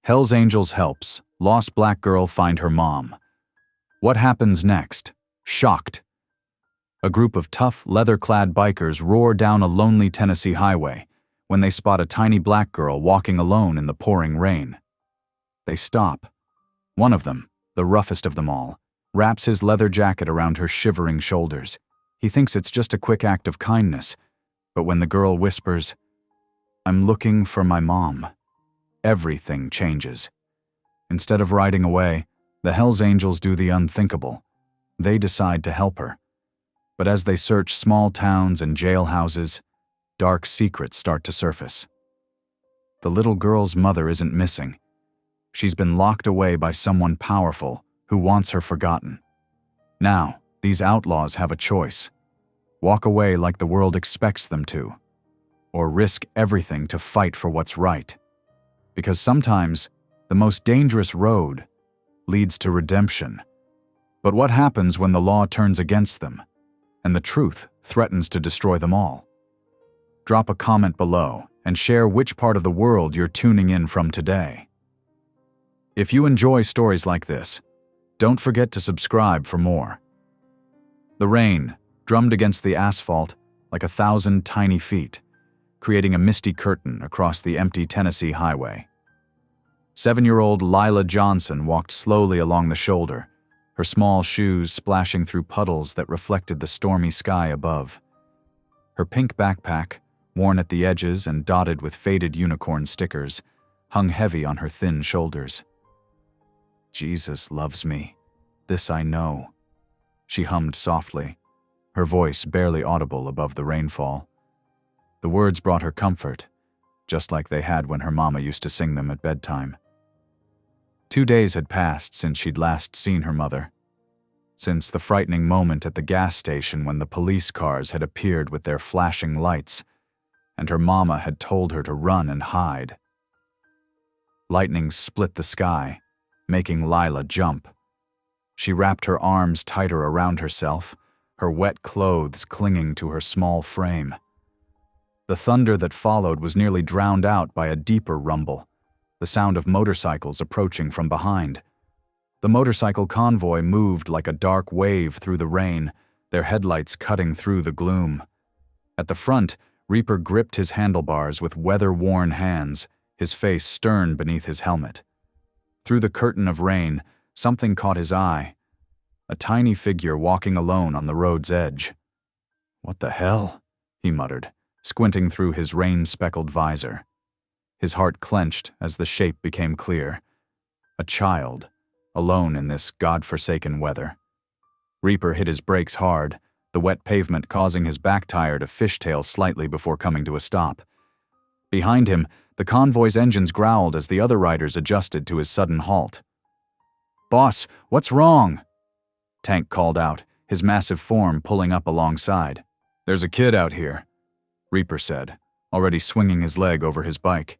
Hell's Angels helps. Lost black girl find her mom. What happens next? Shocked. A group of tough, leather-clad bikers roar down a lonely Tennessee highway when they spot a tiny black girl walking alone in the pouring rain. They stop. One of them, the roughest of them all, wraps his leather jacket around her shivering shoulders. He thinks it's just a quick act of kindness, but when the girl whispers, "I'm looking for my mom," everything changes. Instead of riding away, the Hells Angels do the unthinkable. They decide to help her. But as they search small towns and jailhouses, dark secrets start to surface. The little girl's mother isn't missing. She's been locked away by someone powerful who wants her forgotten. Now, these outlaws have a choice. Walk away like the world expects them to, or risk everything to fight for what's right. Because sometimes, the most dangerous road leads to redemption. But what happens when the law turns against them, and the truth threatens to destroy them all? Drop a comment below and share which part of the world you're tuning in from today. If you enjoy stories like this, don't forget to subscribe for more. The rain drummed against the asphalt like 1,000 tiny feet, creating a misty curtain across the empty Tennessee highway. 7-year-old Lila Johnson walked slowly along the shoulder, her small shoes splashing through puddles that reflected the stormy sky above. Her pink backpack, worn at the edges and dotted with faded unicorn stickers, hung heavy on her thin shoulders. "Jesus loves me. This I know," she hummed softly, her voice barely audible above the rainfall. The words brought her comfort, just like they had when her mama used to sing them at bedtime. 2 days had passed since she'd last seen her mother, since the frightening moment at the gas station when the police cars had appeared with their flashing lights, and her mama had told her to run and hide. Lightning split the sky, making Lila jump. She wrapped her arms tighter around herself, her wet clothes clinging to her small frame. The thunder that followed was nearly drowned out by a deeper rumble, the sound of motorcycles approaching from behind. The motorcycle convoy moved like a dark wave through the rain, their headlights cutting through the gloom. At the front, Reaper gripped his handlebars with weather-worn hands, his face stern beneath his helmet. Through the curtain of rain, something caught his eye. A tiny figure walking alone on the road's edge. "What the hell?" he muttered, squinting through his rain-speckled visor. His heart clenched as the shape became clear. A child, alone in this God-forsaken weather. Reaper hit his brakes hard, the wet pavement causing his back tire to fishtail slightly before coming to a stop. Behind him, the convoy's engines growled as the other riders adjusted to his sudden halt. "Boss, what's wrong?" Tank called out, his massive form pulling up alongside. "There's a kid out here," Reaper said, already swinging his leg over his bike.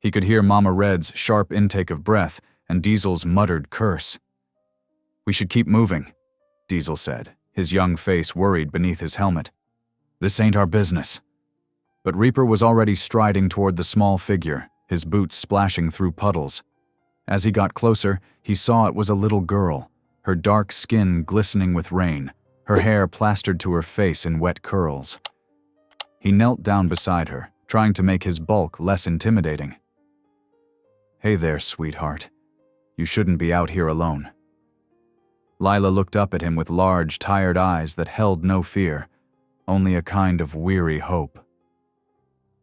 He could hear Mama Red's sharp intake of breath and Diesel's muttered curse. "We should keep moving," Diesel said, his young face worried beneath his helmet. "This ain't our business." But Reaper was already striding toward the small figure, his boots splashing through puddles. As he got closer, he saw it was a little girl, her dark skin glistening with rain, her hair plastered to her face in wet curls. He knelt down beside her, trying to make his bulk less intimidating. "Hey there, sweetheart. You shouldn't be out here alone." Lila looked up at him with large, tired eyes that held no fear, only a kind of weary hope.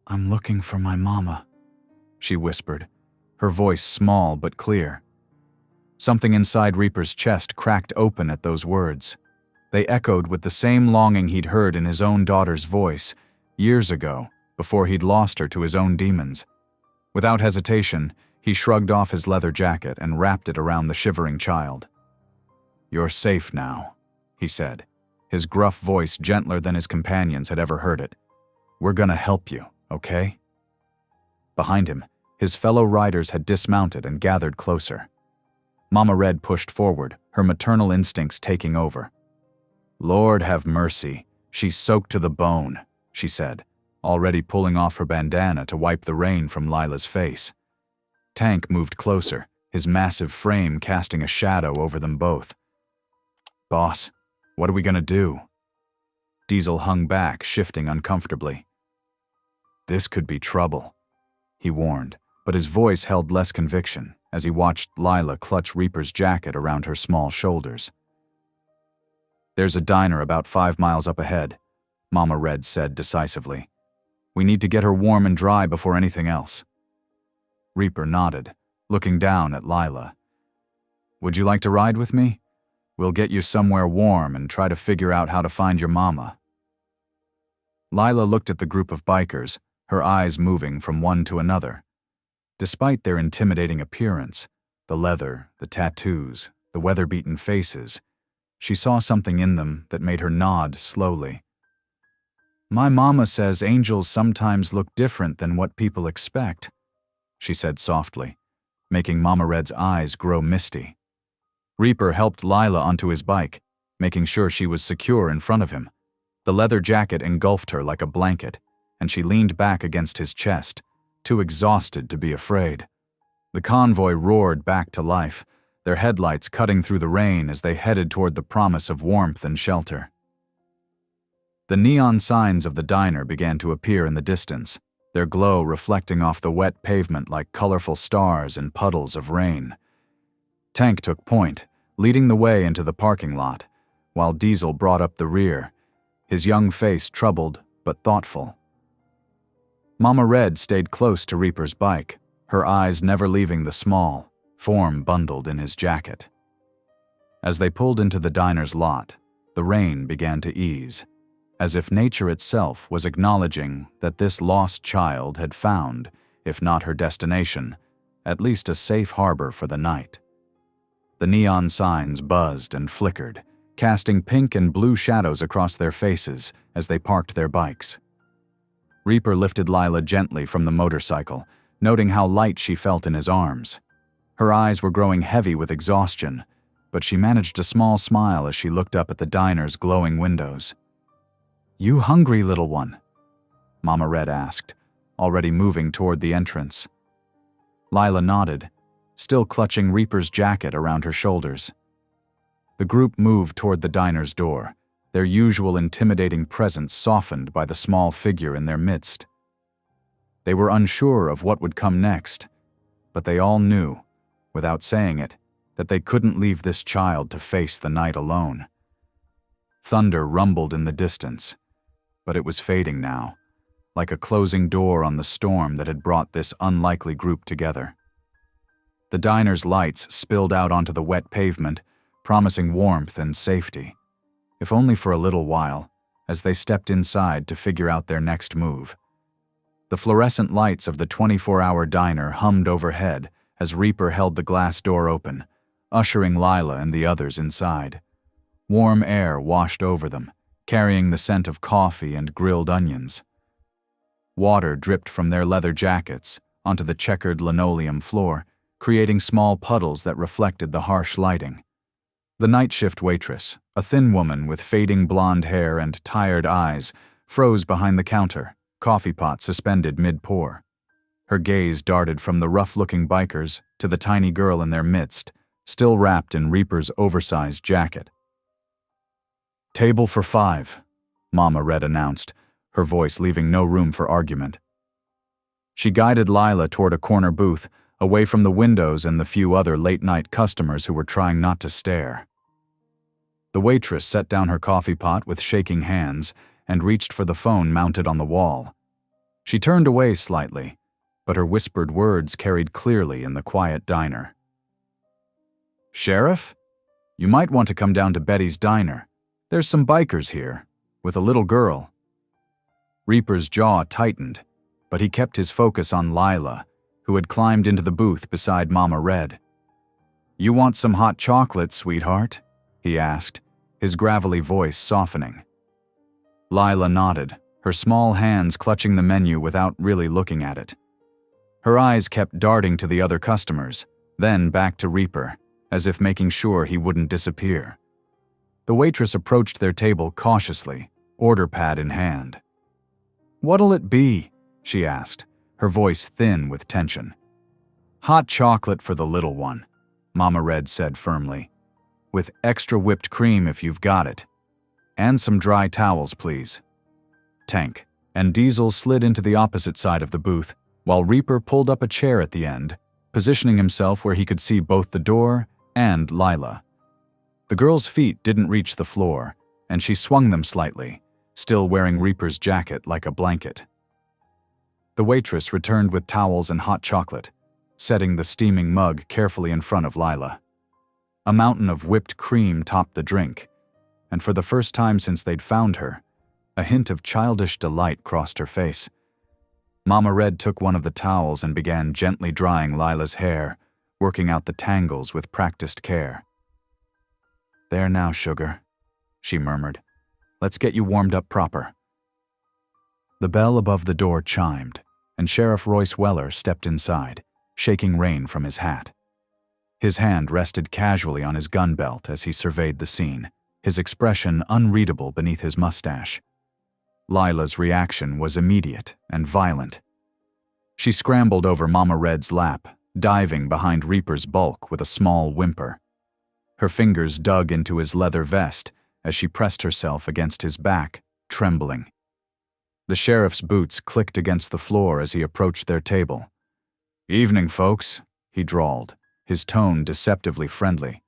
"I'm looking for my mama," she whispered, her voice small but clear. Something inside Reaper's chest cracked open at those words. They echoed with the same longing he'd heard in his own daughter's voice, years ago, before he'd lost her to his own demons. Without hesitation, he shrugged off his leather jacket and wrapped it around the shivering child. "You're safe now," he said, his gruff voice gentler than his companions had ever heard it. "We're gonna help you, okay?" Behind him, his fellow riders had dismounted and gathered closer. Mama Red pushed forward, her maternal instincts taking over. "Lord have mercy, she's soaked to the bone," she said, already pulling off her bandana to wipe the rain from Lila's face. Tank moved closer, his massive frame casting a shadow over them both. "Boss, what are we gonna do?" Diesel hung back, shifting uncomfortably. "This could be trouble," he warned, but his voice held less conviction as he watched Lila clutch Reaper's jacket around her small shoulders. "There's a diner about 5 miles up ahead," Mama Red said decisively. "We need to get her warm and dry before anything else." Reaper nodded, looking down at Lila. "Would you like to ride with me? We'll get you somewhere warm and try to figure out how to find your mama." Lila looked at the group of bikers, her eyes moving from one to another. Despite their intimidating appearance, the leather, the tattoos, the weather-beaten faces, she saw something in them that made her nod slowly. "My mama says angels sometimes look different than what people expect," she said softly, making Mama Red's eyes grow misty. Reaper helped Lila onto his bike, making sure she was secure in front of him. The leather jacket engulfed her like a blanket, and she leaned back against his chest, too exhausted to be afraid. The convoy roared back to life, their headlights cutting through the rain as they headed toward the promise of warmth and shelter. The neon signs of the diner began to appear in the distance, their glow reflecting off the wet pavement like colorful stars and puddles of rain. Tank took point, leading the way into the parking lot, while Diesel brought up the rear, his young face troubled but thoughtful. Mama Red stayed close to Reaper's bike, her eyes never leaving the small form bundled in his jacket. As they pulled into the diner's lot, the rain began to ease, as if nature itself was acknowledging that this lost child had found, if not her destination, at least a safe harbor for the night. The neon signs buzzed and flickered, casting pink and blue shadows across their faces as they parked their bikes. Reaper lifted Lila gently from the motorcycle, noting how light she felt in his arms. Her eyes were growing heavy with exhaustion, but she managed a small smile as she looked up at the diner's glowing windows. "You hungry, little one?" Mama Red asked, already moving toward the entrance. Lila nodded, still clutching Reaper's jacket around her shoulders. The group moved toward the diner's door, their usual intimidating presence softened by the small figure in their midst. They were unsure of what would come next, but they all knew, without saying it, that they couldn't leave this child to face the night alone. Thunder rumbled in the distance, but it was fading now, like a closing door on the storm that had brought this unlikely group together. The diner's lights spilled out onto the wet pavement, promising warmth and safety, if only for a little while, as they stepped inside to figure out their next move. The fluorescent lights of the 24-hour diner hummed overhead as Reaper held the glass door open, ushering Lila and the others inside. Warm air washed over them, carrying the scent of coffee and grilled onions. Water dripped from their leather jackets onto the checkered linoleum floor, creating small puddles that reflected the harsh lighting. The night shift waitress, a thin woman with fading blonde hair and tired eyes, froze behind the counter, coffee pot suspended mid-pour. Her gaze darted from the rough-looking bikers to the tiny girl in their midst, still wrapped in Reaper's oversized jacket. "Table for 5, Mama Red announced, her voice leaving no room for argument. She guided Lila toward a corner booth, away from the windows and the few other late-night customers who were trying not to stare. The waitress set down her coffee pot with shaking hands and reached for the phone mounted on the wall. She turned away slightly, but her whispered words carried clearly in the quiet diner. "Sheriff? You might want to come down to Betty's diner. There's some bikers here, with a little girl." Reaper's jaw tightened, but he kept his focus on Lila, who had climbed into the booth beside Mama Red. "You want some hot chocolate, sweetheart?" he asked, his gravelly voice softening. Lila nodded, her small hands clutching the menu without really looking at it. Her eyes kept darting to the other customers, then back to Reaper, as if making sure he wouldn't disappear. The waitress approached their table cautiously, order pad in hand. "What'll it be?" she asked, her voice thin with tension. Hot chocolate for the little one, Mama Red said firmly. With extra whipped cream if you've got it. And some dry towels, please. Tank and Diesel slid into the opposite side of the booth, while Reaper pulled up a chair at the end, positioning himself where he could see both the door and Lila. The girl's feet didn't reach the floor, and she swung them slightly, still wearing Reaper's jacket like a blanket. The waitress returned with towels and hot chocolate, setting the steaming mug carefully in front of Lila. A mountain of whipped cream topped the drink, and for the first time since they'd found her, a hint of childish delight crossed her face. Mama Red took one of the towels and began gently drying Lila's hair, working out the tangles with practiced care. "There now, sugar," she murmured. "Let's get you warmed up proper." The bell above the door chimed, and Sheriff Royce Weller stepped inside, shaking rain from his hat. His hand rested casually on his gun belt as he surveyed the scene, his expression unreadable beneath his mustache. Lila's reaction was immediate and violent. She scrambled over Mama Red's lap, diving behind Reaper's bulk with a small whimper. Her fingers dug into his leather vest as she pressed herself against his back, trembling. The sheriff's boots clicked against the floor as he approached their table. "Evening, folks," he drawled, his tone deceptively friendly.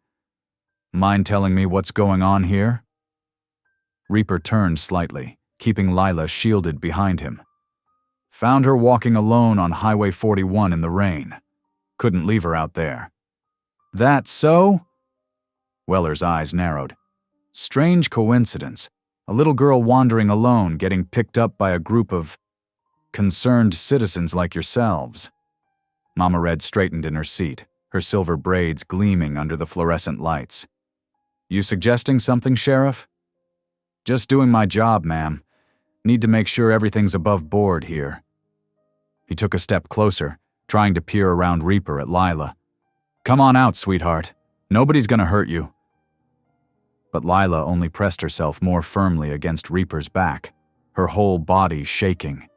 "Mind telling me what's going on here?" Reaper turned slightly, keeping Lila shielded behind him. "Found her walking alone on Highway 41 in the rain. Couldn't leave her out there." "That so?" Weller's eyes narrowed. "Strange coincidence. A little girl wandering alone getting picked up by a group of concerned citizens like yourselves." Mama Red straightened in her seat, her silver braids gleaming under the fluorescent lights. "You suggesting something, Sheriff?" "Just doing my job, ma'am. Need to make sure everything's above board here." He took a step closer, trying to peer around Reaper at Lila. "Come on out, sweetheart. Nobody's gonna hurt you." But Lila only pressed herself more firmly against Reaper's back, her whole body shaking.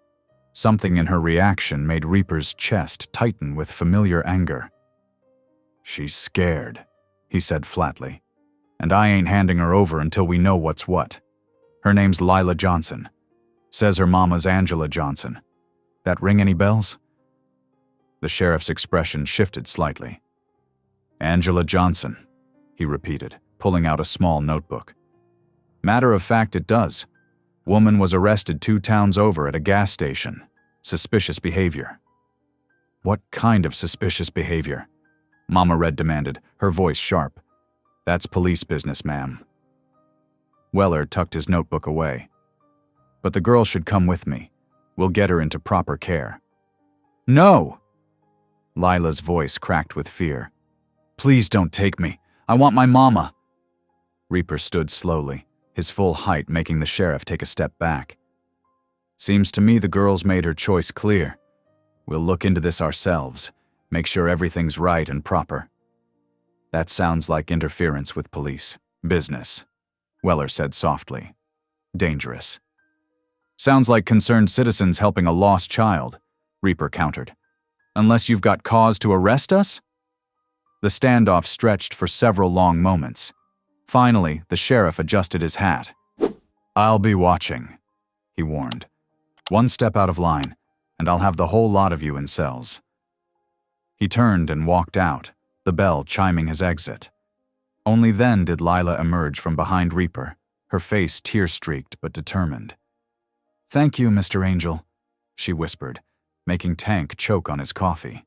Something in her reaction made Reaper's chest tighten with familiar anger. "She's scared," he said flatly. "And I ain't handing her over until we know what's what. Her name's Lila Johnson. Says her mama's Angela Johnson. That ring any bells?" The sheriff's expression shifted slightly. "Angela Johnson," he repeated, pulling out a small notebook. "Matter of fact, it does. Woman was arrested 2 towns over at a gas station. Suspicious behavior." "What kind of suspicious behavior?" Mama Red demanded, her voice sharp. "That's police business, ma'am." Weller tucked his notebook away. "But the girl should come with me. We'll get her into proper care." "No!" Lila's voice cracked with fear. "Please don't take me. I want my mama." Reaper stood slowly, his full height making the sheriff take a step back. "Seems to me the girl's made her choice clear. We'll look into this ourselves, make sure everything's right and proper." "That sounds like interference with police business," Weller said softly. "Dangerous." "Sounds like concerned citizens helping a lost child," Reaper countered. "Unless you've got cause to arrest us?" The standoff stretched for several long moments. Finally, the sheriff adjusted his hat. "I'll be watching," he warned. "One step out of line, and I'll have the whole lot of you in cells." He turned and walked out, the bell chiming his exit. Only then did Lila emerge from behind Reaper, her face tear-streaked but determined. "Thank you, Mr. Angel," she whispered, making Tank choke on his coffee.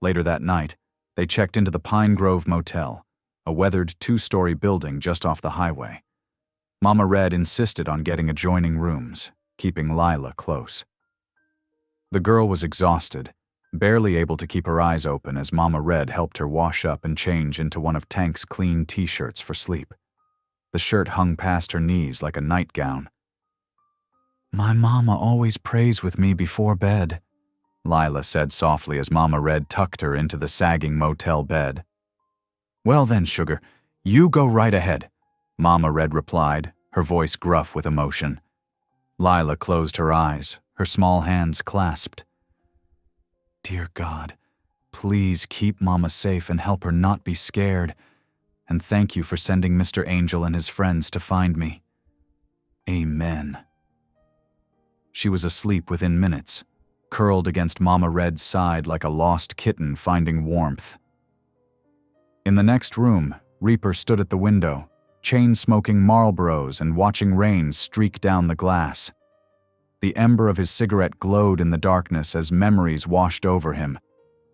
Later that night, they checked into the Pine Grove Motel, a weathered 2-story building just off the highway. Mama Red insisted on getting adjoining rooms, keeping Lila close. The girl was exhausted, barely able to keep her eyes open as Mama Red helped her wash up and change into one of Tank's clean t-shirts for sleep. The shirt hung past her knees like a nightgown. "My mama always prays with me before bed," Lila said softly as Mama Red tucked her into the sagging motel bed. "Well then, sugar, you go right ahead," Mama Red replied, her voice gruff with emotion. Lila closed her eyes, her small hands clasped. "Dear God, Please keep Mama safe and help her not be scared. And thank you for sending Mr. Angel and his friends to find me. Amen. She was asleep within minutes, curled against Mama Red's side like a lost kitten finding warmth. In the next room, Reaper stood at the window, chain-smoking Marlboros and watching rain streak down the glass. The ember of his cigarette glowed in the darkness as memories washed over him.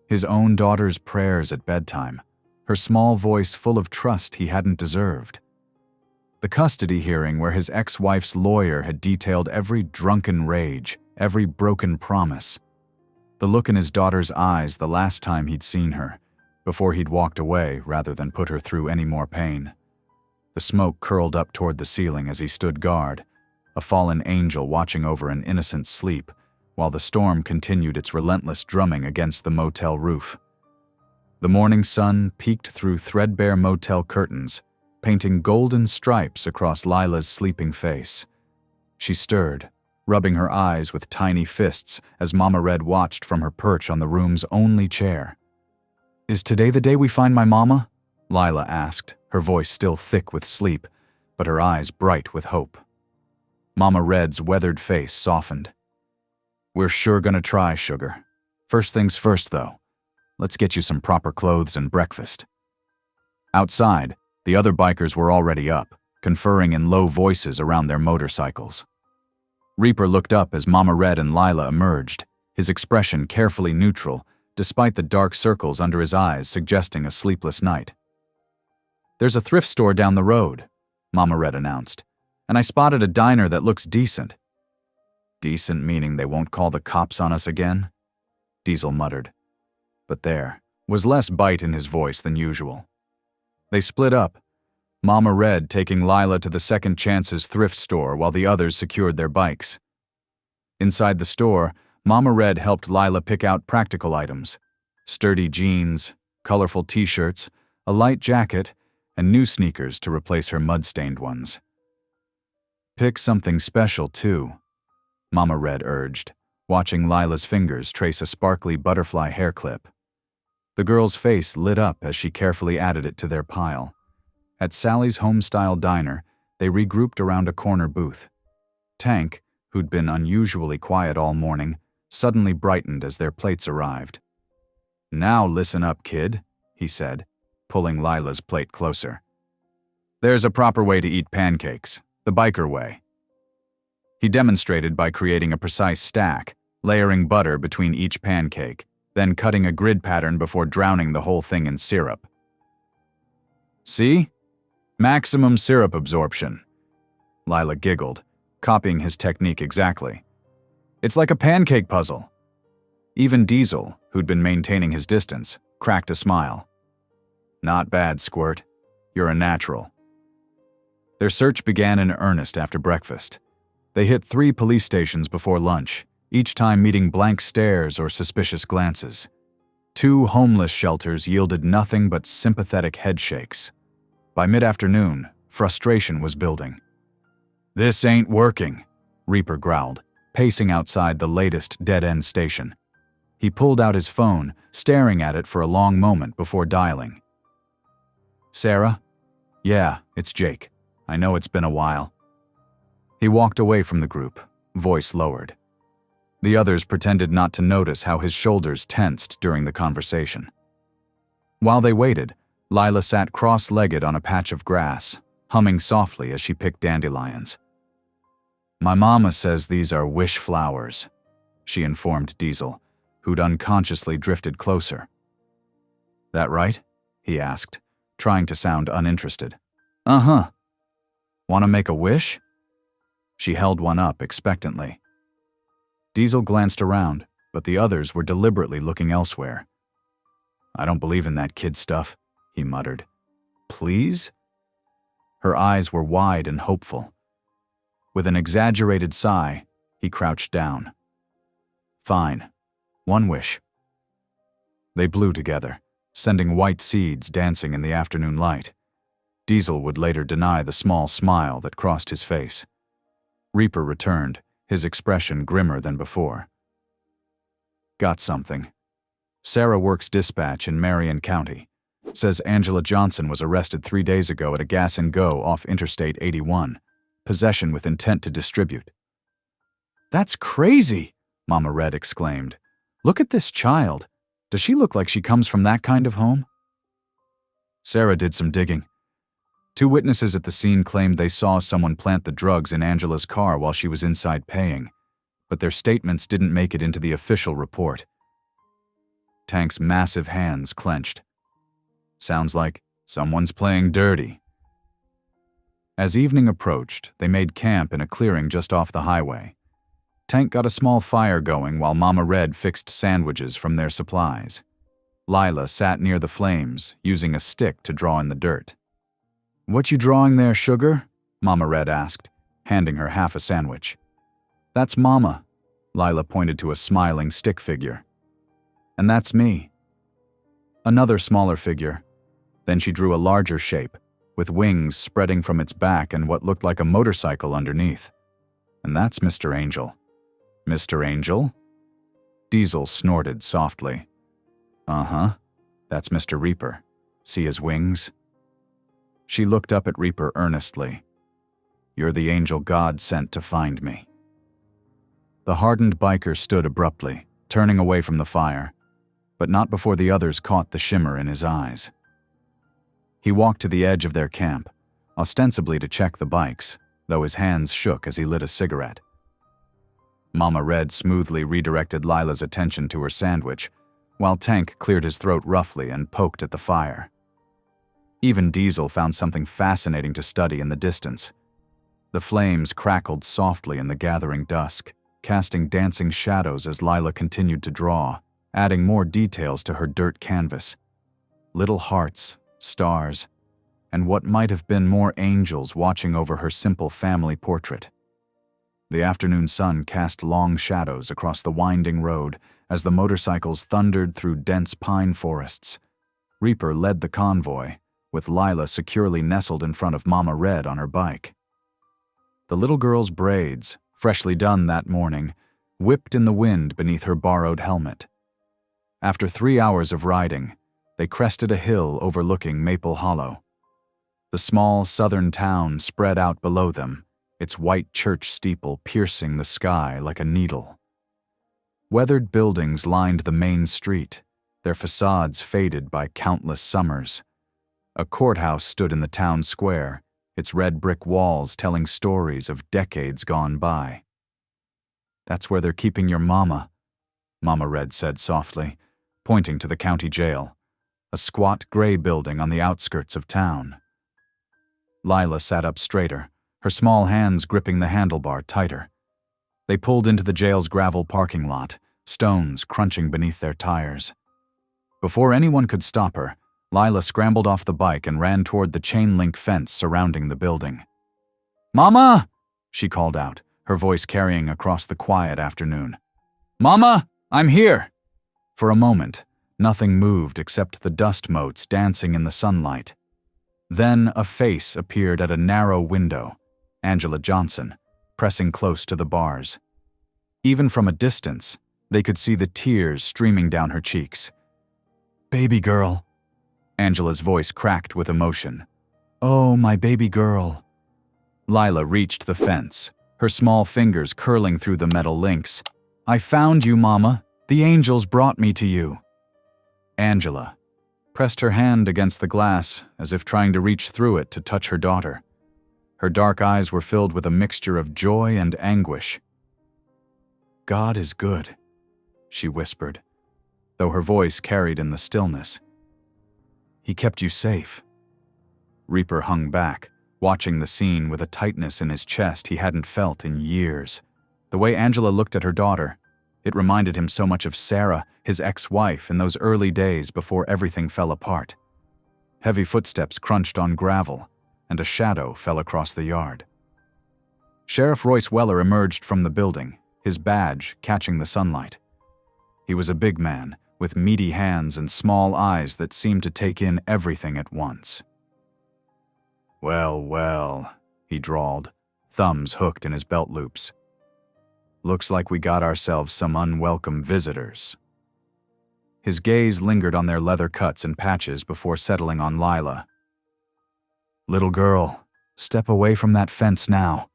His own daughter's prayers at bedtime, her small voice full of trust he hadn't deserved. The custody hearing where his ex-wife's lawyer had detailed every drunken rage, every broken promise. The look in his daughter's eyes the last time he'd seen her, before he'd walked away rather than put her through any more pain. The smoke curled up toward the ceiling as he stood guard, a fallen angel watching over an innocent sleep, while the storm continued its relentless drumming against the motel roof. The morning sun peeked through threadbare motel curtains, painting golden stripes across Lila's sleeping face. She stirred, rubbing her eyes with tiny fists as Mama Red watched from her perch on the room's only chair. "Is today the day we find my mama?" Lila asked, her voice still thick with sleep, but her eyes bright with hope. Mama Red's weathered face softened. "We're sure gonna try, sugar. First things first, though. Let's get you some proper clothes and breakfast." Outside, the other bikers were already up, conferring in low voices around their motorcycles. Reaper looked up as Mama Red and Lila emerged, his expression carefully neutral, despite the dark circles under his eyes suggesting a sleepless night. "There's a thrift store down the road," Mama Red announced, "and I spotted a diner that looks decent." "Decent meaning they won't call the cops on us again?" Diesel muttered. But there was less bite in his voice than usual. They split up, Mama Red taking Lila to the Second Chance's thrift store while the others secured their bikes. Inside the store, Mama Red helped Lila pick out practical items: sturdy jeans, colorful t-shirts, a light jacket, and new sneakers to replace her mud-stained ones. "Pick something special, too," Mama Red urged, watching Lila's fingers trace a sparkly butterfly hair clip. The girl's face lit up as she carefully added it to their pile. At Sally's home-style diner, they regrouped around a corner booth. Tank, who'd been unusually quiet all morning, suddenly brightened as their plates arrived. "Now listen up, kid," he said, pulling Lila's plate closer. "There's a proper way to eat pancakes, the biker way." He demonstrated by creating a precise stack, layering butter between each pancake, then cutting a grid pattern before drowning the whole thing in syrup. "See? Maximum syrup absorption." Lila giggled, copying his technique exactly. "It's like a pancake puzzle." Even Diesel, who'd been maintaining his distance, cracked a smile. "Not bad, Squirt. You're a natural." Their search began in earnest after breakfast. They hit 3 police stations before lunch, each time meeting blank stares or suspicious glances. 2 homeless shelters yielded nothing but sympathetic headshakes. By mid-afternoon, frustration was building. "This ain't working," Reaper growled, pacing outside the latest dead-end station. He pulled out his phone, staring at it for a long moment before dialing. "Sarah? Yeah, it's Jake. I know it's been a while." He walked away from the group, voice lowered. The others pretended not to notice how his shoulders tensed during the conversation. While they waited, Lila sat cross-legged on a patch of grass, humming softly as she picked dandelions. "My mama says these are wish flowers," she informed Diesel, who'd unconsciously drifted closer. "That right?" he asked, trying to sound uninterested. "Uh-huh. Want to make a wish?" She held one up expectantly. Diesel glanced around, but the others were deliberately looking elsewhere. "I don't believe in that kid stuff," he muttered. "Please?" Her eyes were wide and hopeful. With an exaggerated sigh, he crouched down. "Fine. One wish." They blew together, sending white seeds dancing in the afternoon light. Diesel would later deny the small smile that crossed his face. Reaper returned, his expression grimmer than before. "Got something." Sarah works dispatch in Marion County. Says Angela Johnson was arrested 3 days ago at a gas and go off Interstate 81. Possession with intent to distribute. That's crazy, Mama Red exclaimed. Look at this child. Does she look like she comes from that kind of home? Sarah did some digging. 2 witnesses at the scene claimed they saw someone plant the drugs in Angela's car while she was inside paying, but their statements didn't make it into the official report. Tank's massive hands clenched. Sounds like someone's playing dirty. As evening approached, they made camp in a clearing just off the highway. Tank got a small fire going while Mama Red fixed sandwiches from their supplies. Lila sat near the flames, using a stick to draw in the dirt. "What you drawing there, sugar?" Mama Red asked, handing her half a sandwich. "That's Mama." Lila pointed to a smiling stick figure. "And that's me." Another smaller figure. Then she drew a larger shape, with wings spreading from its back and what looked like a motorcycle underneath. "And that's Mr. Angel." "Mr. Angel?" Diesel snorted softly. "Uh-huh. That's Mr. Reaper. See his wings?" She looked up at Reaper earnestly. "You're the angel God sent to find me." The hardened biker stood abruptly, turning away from the fire, but not before the others caught the shimmer in his eyes. He walked to the edge of their camp, ostensibly to check the bikes, though his hands shook as he lit a cigarette. Mama Red smoothly redirected Lila's attention to her sandwich, while Tank cleared his throat roughly and poked at the fire. Even Diesel found something fascinating to study in the distance. The flames crackled softly in the gathering dusk, casting dancing shadows as Lila continued to draw, adding more details to her dirt canvas. Little hearts, stars, and what might have been more angels watching over her simple family portrait. The afternoon sun cast long shadows across the winding road as the motorcycles thundered through dense pine forests. Reaper led the convoy, with Lila securely nestled in front of Mama Red on her bike. The little girl's braids, freshly done that morning, whipped in the wind beneath her borrowed helmet. After 3 hours of riding, they crested a hill overlooking Maple Hollow. The small southern town spread out below them, its white church steeple piercing the sky like a needle. Weathered buildings lined the main street, their facades faded by countless summers. A courthouse stood in the town square, its red brick walls telling stories of decades gone by. "That's where they're keeping your mama," Mama Red said softly, pointing to the county jail, a squat gray building on the outskirts of town. Lila sat up straighter, her small hands gripping the handlebar tighter. They pulled into the jail's gravel parking lot, stones crunching beneath their tires. Before anyone could stop her, Lila scrambled off the bike and ran toward the chain-link fence surrounding the building. "Mama!" she called out, her voice carrying across the quiet afternoon. "Mama, I'm here!" For a moment, nothing moved except the dust motes dancing in the sunlight. Then a face appeared at a narrow window, Angela Johnson, pressing close to the bars. Even from a distance, they could see the tears streaming down her cheeks. "Baby girl." Angela's voice cracked with emotion. "Oh, my baby girl." Lila reached the fence, her small fingers curling through the metal links. "I found you, Mama. The angels brought me to you." Angela pressed her hand against the glass as if trying to reach through it to touch her daughter. Her dark eyes were filled with a mixture of joy and anguish. "God is good," she whispered, though her voice carried in the stillness. "He kept you safe." Reaper hung back, watching the scene with a tightness in his chest he hadn't felt in years. The way Angela looked at her daughter, it reminded him so much of Sarah, his ex-wife, in those early days before everything fell apart. Heavy footsteps crunched on gravel, and a shadow fell across the yard. Sheriff Royce Weller emerged from the building, his badge catching the sunlight. He was a big man, with meaty hands and small eyes that seemed to take in everything at once. "Well, well," he drawled, thumbs hooked in his belt loops. "Looks like we got ourselves some unwelcome visitors." His gaze lingered on their leather cuts and patches before settling on Lila. "Little girl, step away from that fence now."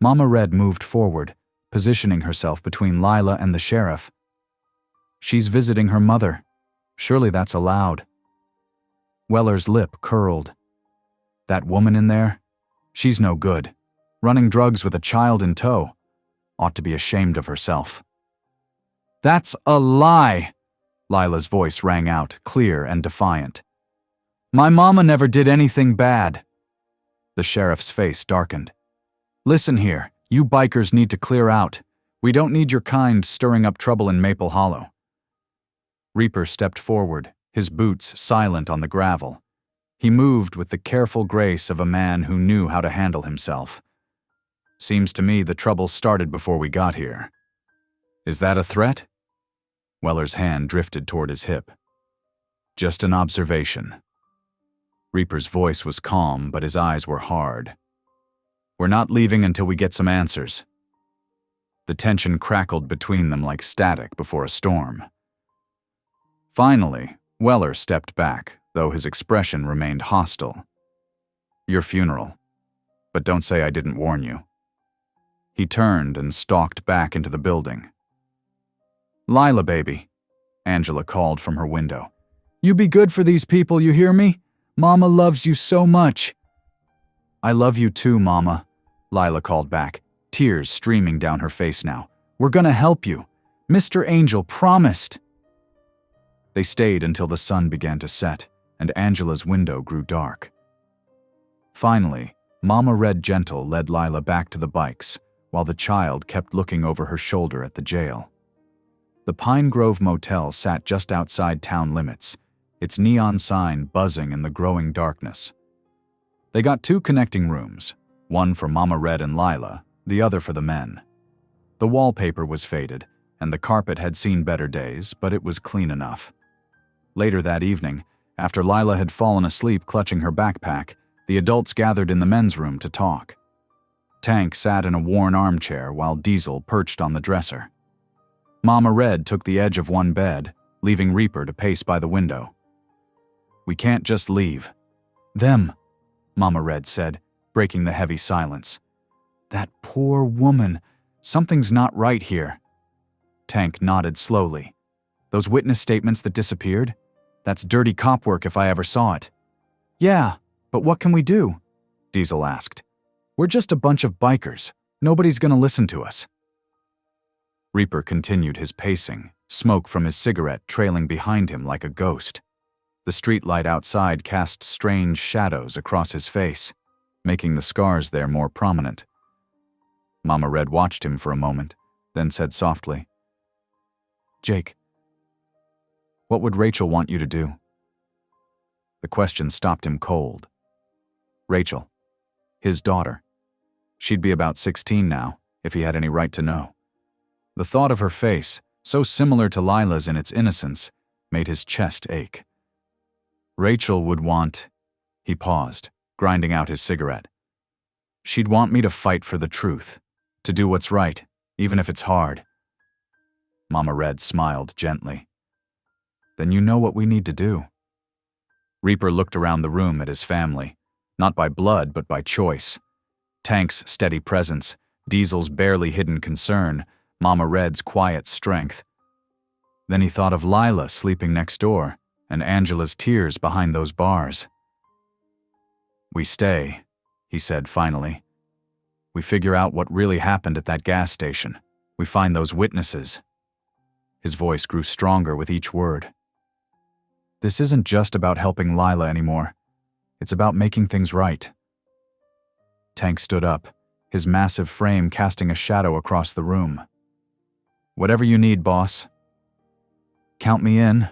Mama Red moved forward, positioning herself between Lila and the sheriff. "She's visiting her mother. Surely that's allowed." Weller's lip curled. "That woman in there? She's no good. Running drugs with a child in tow. Ought to be ashamed of herself." "That's a lie!" Lila's voice rang out, clear and defiant. "My mama never did anything bad." The sheriff's face darkened. "Listen here, you bikers need to clear out. We don't need your kind stirring up trouble in Maple Hollow." Reaper stepped forward, his boots silent on the gravel. He moved with the careful grace of a man who knew how to handle himself. "Seems to me the trouble started before we got here." "Is that a threat?" Weller's hand drifted toward his hip. "Just an observation." Reaper's voice was calm, but his eyes were hard. "We're not leaving until we get some answers." The tension crackled between them like static before a storm. Finally, Weller stepped back, though his expression remained hostile. "Your funeral. But don't say I didn't warn you." He turned and stalked back into the building. "Lila, baby," Angela called from her window. "You be good for these people, you hear me? Mama loves you so much." "I love you too, Mama," Lila called back, tears streaming down her face now. "We're gonna help you. Mr. Angel promised." They stayed until the sun began to set, and Angela's window grew dark. Finally, Mama Red Gentle led Lila back to the bikes, while the child kept looking over her shoulder at the jail. The Pine Grove Motel sat just outside town limits, its neon sign buzzing in the growing darkness. They got 2 connecting rooms, one for Mama Red and Lila, the other for the men. The wallpaper was faded, and the carpet had seen better days, but it was clean enough. Later that evening, after Lila had fallen asleep clutching her backpack, the adults gathered in the men's room to talk. Tank sat in a worn armchair while Diesel perched on the dresser. Mama Red took the edge of one bed, leaving Reaper to pace by the window. "We can't just leave." "Them," Mama Red said, breaking the heavy silence. "That poor woman. Something's not right here." Tank nodded slowly. "Those witness statements that disappeared? That's dirty cop work if I ever saw it." "Yeah, but what can we do?" Diesel asked. "We're just a bunch of bikers. Nobody's gonna listen to us." Reaper continued his pacing, smoke from his cigarette trailing behind him like a ghost. The streetlight outside cast strange shadows across his face, making the scars there more prominent. Mama Red watched him for a moment, then said softly, "Jake, what would Rachel want you to do?" The question stopped him cold. Rachel, his daughter. She'd be about 16 now, if he had any right to know. The thought of her face, so similar to Lila's in its innocence, made his chest ache. Rachel would want... He paused, grinding out his cigarette. "She'd want me to fight for the truth, to do what's right, even if it's hard." Mama Red smiled gently. "Then you know what we need to do." Reaper looked around the room at his family, not by blood but by choice. Tank's steady presence, Diesel's barely hidden concern, Mama Red's quiet strength. Then he thought of Lila sleeping next door, and Angela's tears behind those bars. "We stay," he said finally. "We figure out what really happened at that gas station. We find those witnesses." His voice grew stronger with each word. "This isn't just about helping Lila anymore. It's about making things right." Tank stood up, his massive frame casting a shadow across the room. "Whatever you need, boss." "Count me in,"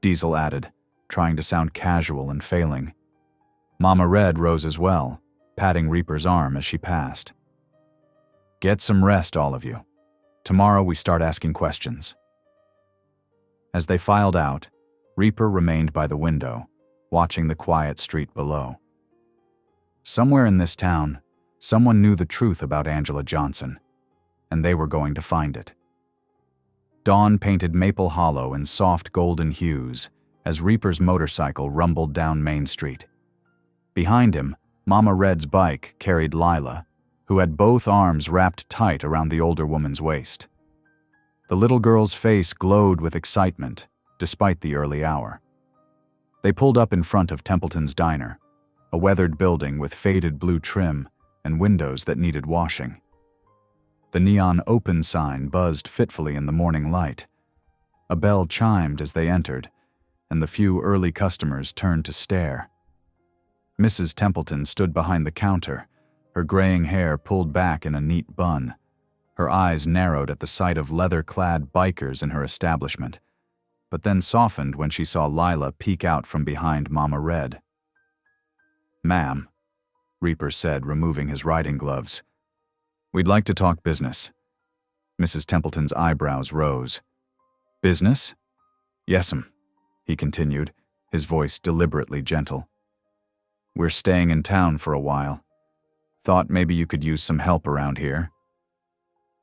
Diesel added, trying to sound casual and failing. Mama Red rose as well, patting Reaper's arm as she passed. "Get some rest, all of you. Tomorrow we start asking questions." As they filed out, Reaper remained by the window, watching the quiet street below. Somewhere in this town, someone knew the truth about Angela Johnson, and they were going to find it. Dawn painted Maple Hollow in soft golden hues as Reaper's motorcycle rumbled down Main Street. Behind him, Mama Red's bike carried Lila, who had both arms wrapped tight around the older woman's waist. The little girl's face glowed with excitement, despite the early hour. They pulled up in front of Templeton's Diner, a weathered building with faded blue trim and windows that needed washing. The neon open sign buzzed fitfully in the morning light. A bell chimed as they entered, and the few early customers turned to stare. Mrs. Templeton stood behind the counter, her graying hair pulled back in a neat bun. Her eyes narrowed at the sight of leather-clad bikers in her establishment, but then softened when she saw Lila peek out from behind Mama Red. "Ma'am," Reaper said, removing his riding gloves, "we'd like to talk business." Mrs. Templeton's eyebrows rose. "Business?" "Yes'm," he continued, his voice deliberately gentle. "We're staying in town for a while. Thought maybe you could use some help around here."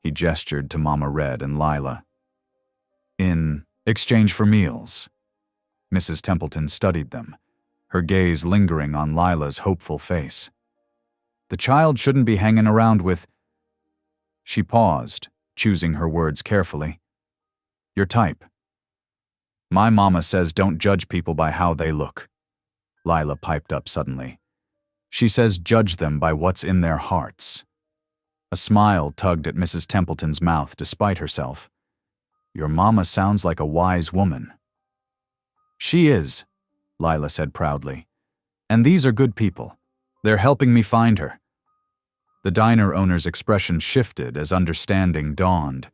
He gestured to Mama Red and Lila. "In exchange for meals." Mrs. Templeton studied them, her gaze lingering on Lila's hopeful face. "The child shouldn't be hanging around with—" She paused, choosing her words carefully. "Your type." "My mama says don't judge people by how they look," Lila piped up suddenly. "She says judge them by what's in their hearts." A smile tugged at Mrs. Templeton's mouth despite herself. "Your mama sounds like a wise woman." "She is," Lila said proudly. "And these are good people. They're helping me find her." The diner owner's expression shifted as understanding dawned.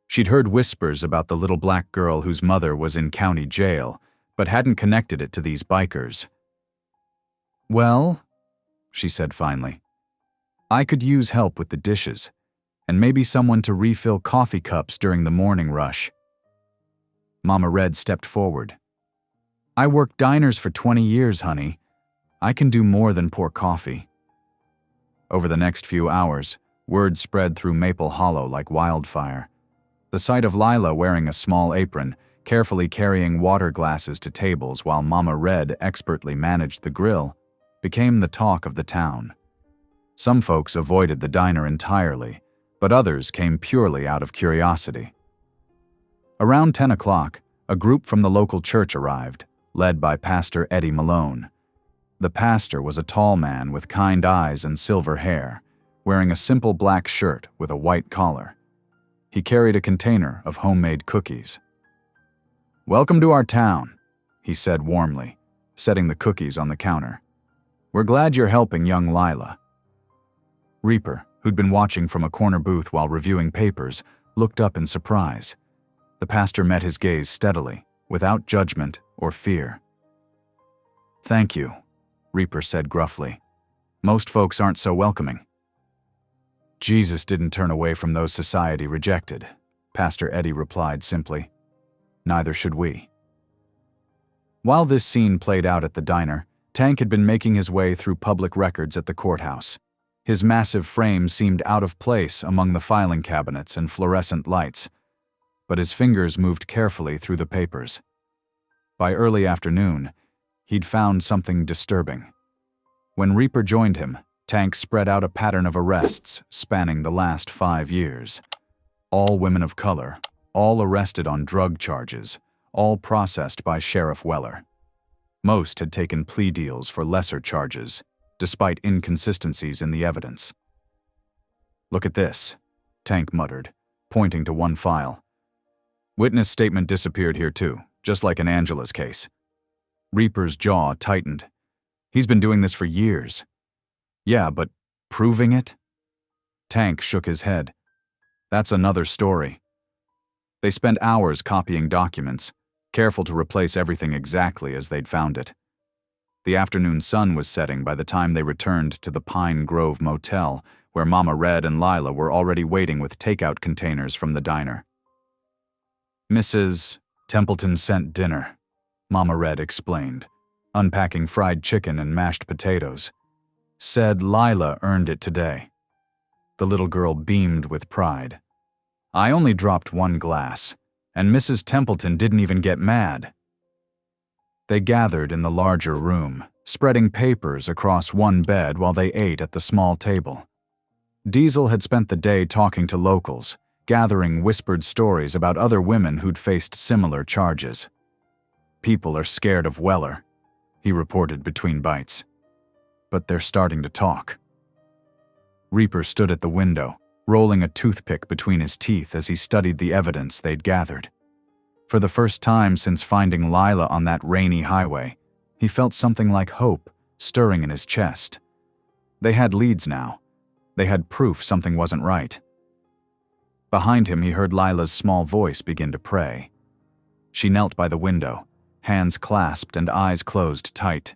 She'd heard whispers about the little black girl whose mother was in county jail, but hadn't connected it to these bikers. "Well," she said finally, "I could use help with the dishes, and maybe someone to refill coffee cups during the morning rush." Mama Red stepped forward. "I worked diners for 20 years, honey. I can do more than pour coffee." Over the next few hours, word spread through Maple Hollow like wildfire. The sight of Lila wearing a small apron, carefully carrying water glasses to tables while Mama Red expertly managed the grill, became the talk of the town. Some folks avoided the diner entirely, but others came purely out of curiosity. Around 10 o'clock, a group from the local church arrived, led by Pastor Eddie Malone. The pastor was a tall man with kind eyes and silver hair, wearing a simple black shirt with a white collar. He carried a container of homemade cookies. "Welcome to our town," he said warmly, setting the cookies on the counter. "We're glad you're helping young Lila." Reaper, who'd been watching from a corner booth while reviewing papers, looked up in surprise. The pastor met his gaze steadily, without judgment or fear. "Thank you," Reaper said gruffly. "Most folks aren't so welcoming." "Jesus didn't turn away from those society rejected," Pastor Eddie replied simply. "Neither should we." While this scene played out at the diner, Tank had been making his way through public records at the courthouse. His massive frame seemed out of place among the filing cabinets and fluorescent lights, but his fingers moved carefully through the papers. By early afternoon, he'd found something disturbing. When Reaper joined him, Tank spread out a pattern of arrests spanning the last 5 years. All women of color, all arrested on drug charges, all processed by Sheriff Weller. Most had taken plea deals for lesser charges, despite inconsistencies in the evidence. "Look at this," Tank muttered, pointing to one file. "Witness statement disappeared here too, just like in Angela's case." Reaper's jaw tightened. "He's been doing this for years." "Yeah, but proving it?" Tank shook his head. "That's another story." They spent hours copying documents, careful to replace everything exactly as they'd found it. The afternoon sun was setting by the time they returned to the Pine Grove Motel, where Mama Red and Lila were already waiting with takeout containers from the diner. "Mrs. Templeton sent dinner," Mama Red explained, unpacking fried chicken and mashed potatoes. "Said Lila earned it today." The little girl beamed with pride. "I only dropped one glass. And Mrs. Templeton didn't even get mad. They gathered in the larger room, spreading papers across one bed while they ate at the small table. Diesel had spent the day talking to locals, gathering whispered stories about other women who'd faced similar charges. "People are scared of Weller," he reported between bites. "But they're starting to talk." Reaper stood at the window, rolling a toothpick between his teeth as he studied the evidence they'd gathered. For the first time since finding Lila on that rainy highway, he felt something like hope stirring in his chest. They had leads now. They had proof something wasn't right. Behind him, he heard Lila's small voice begin to pray. She knelt by the window, hands clasped and eyes closed tight.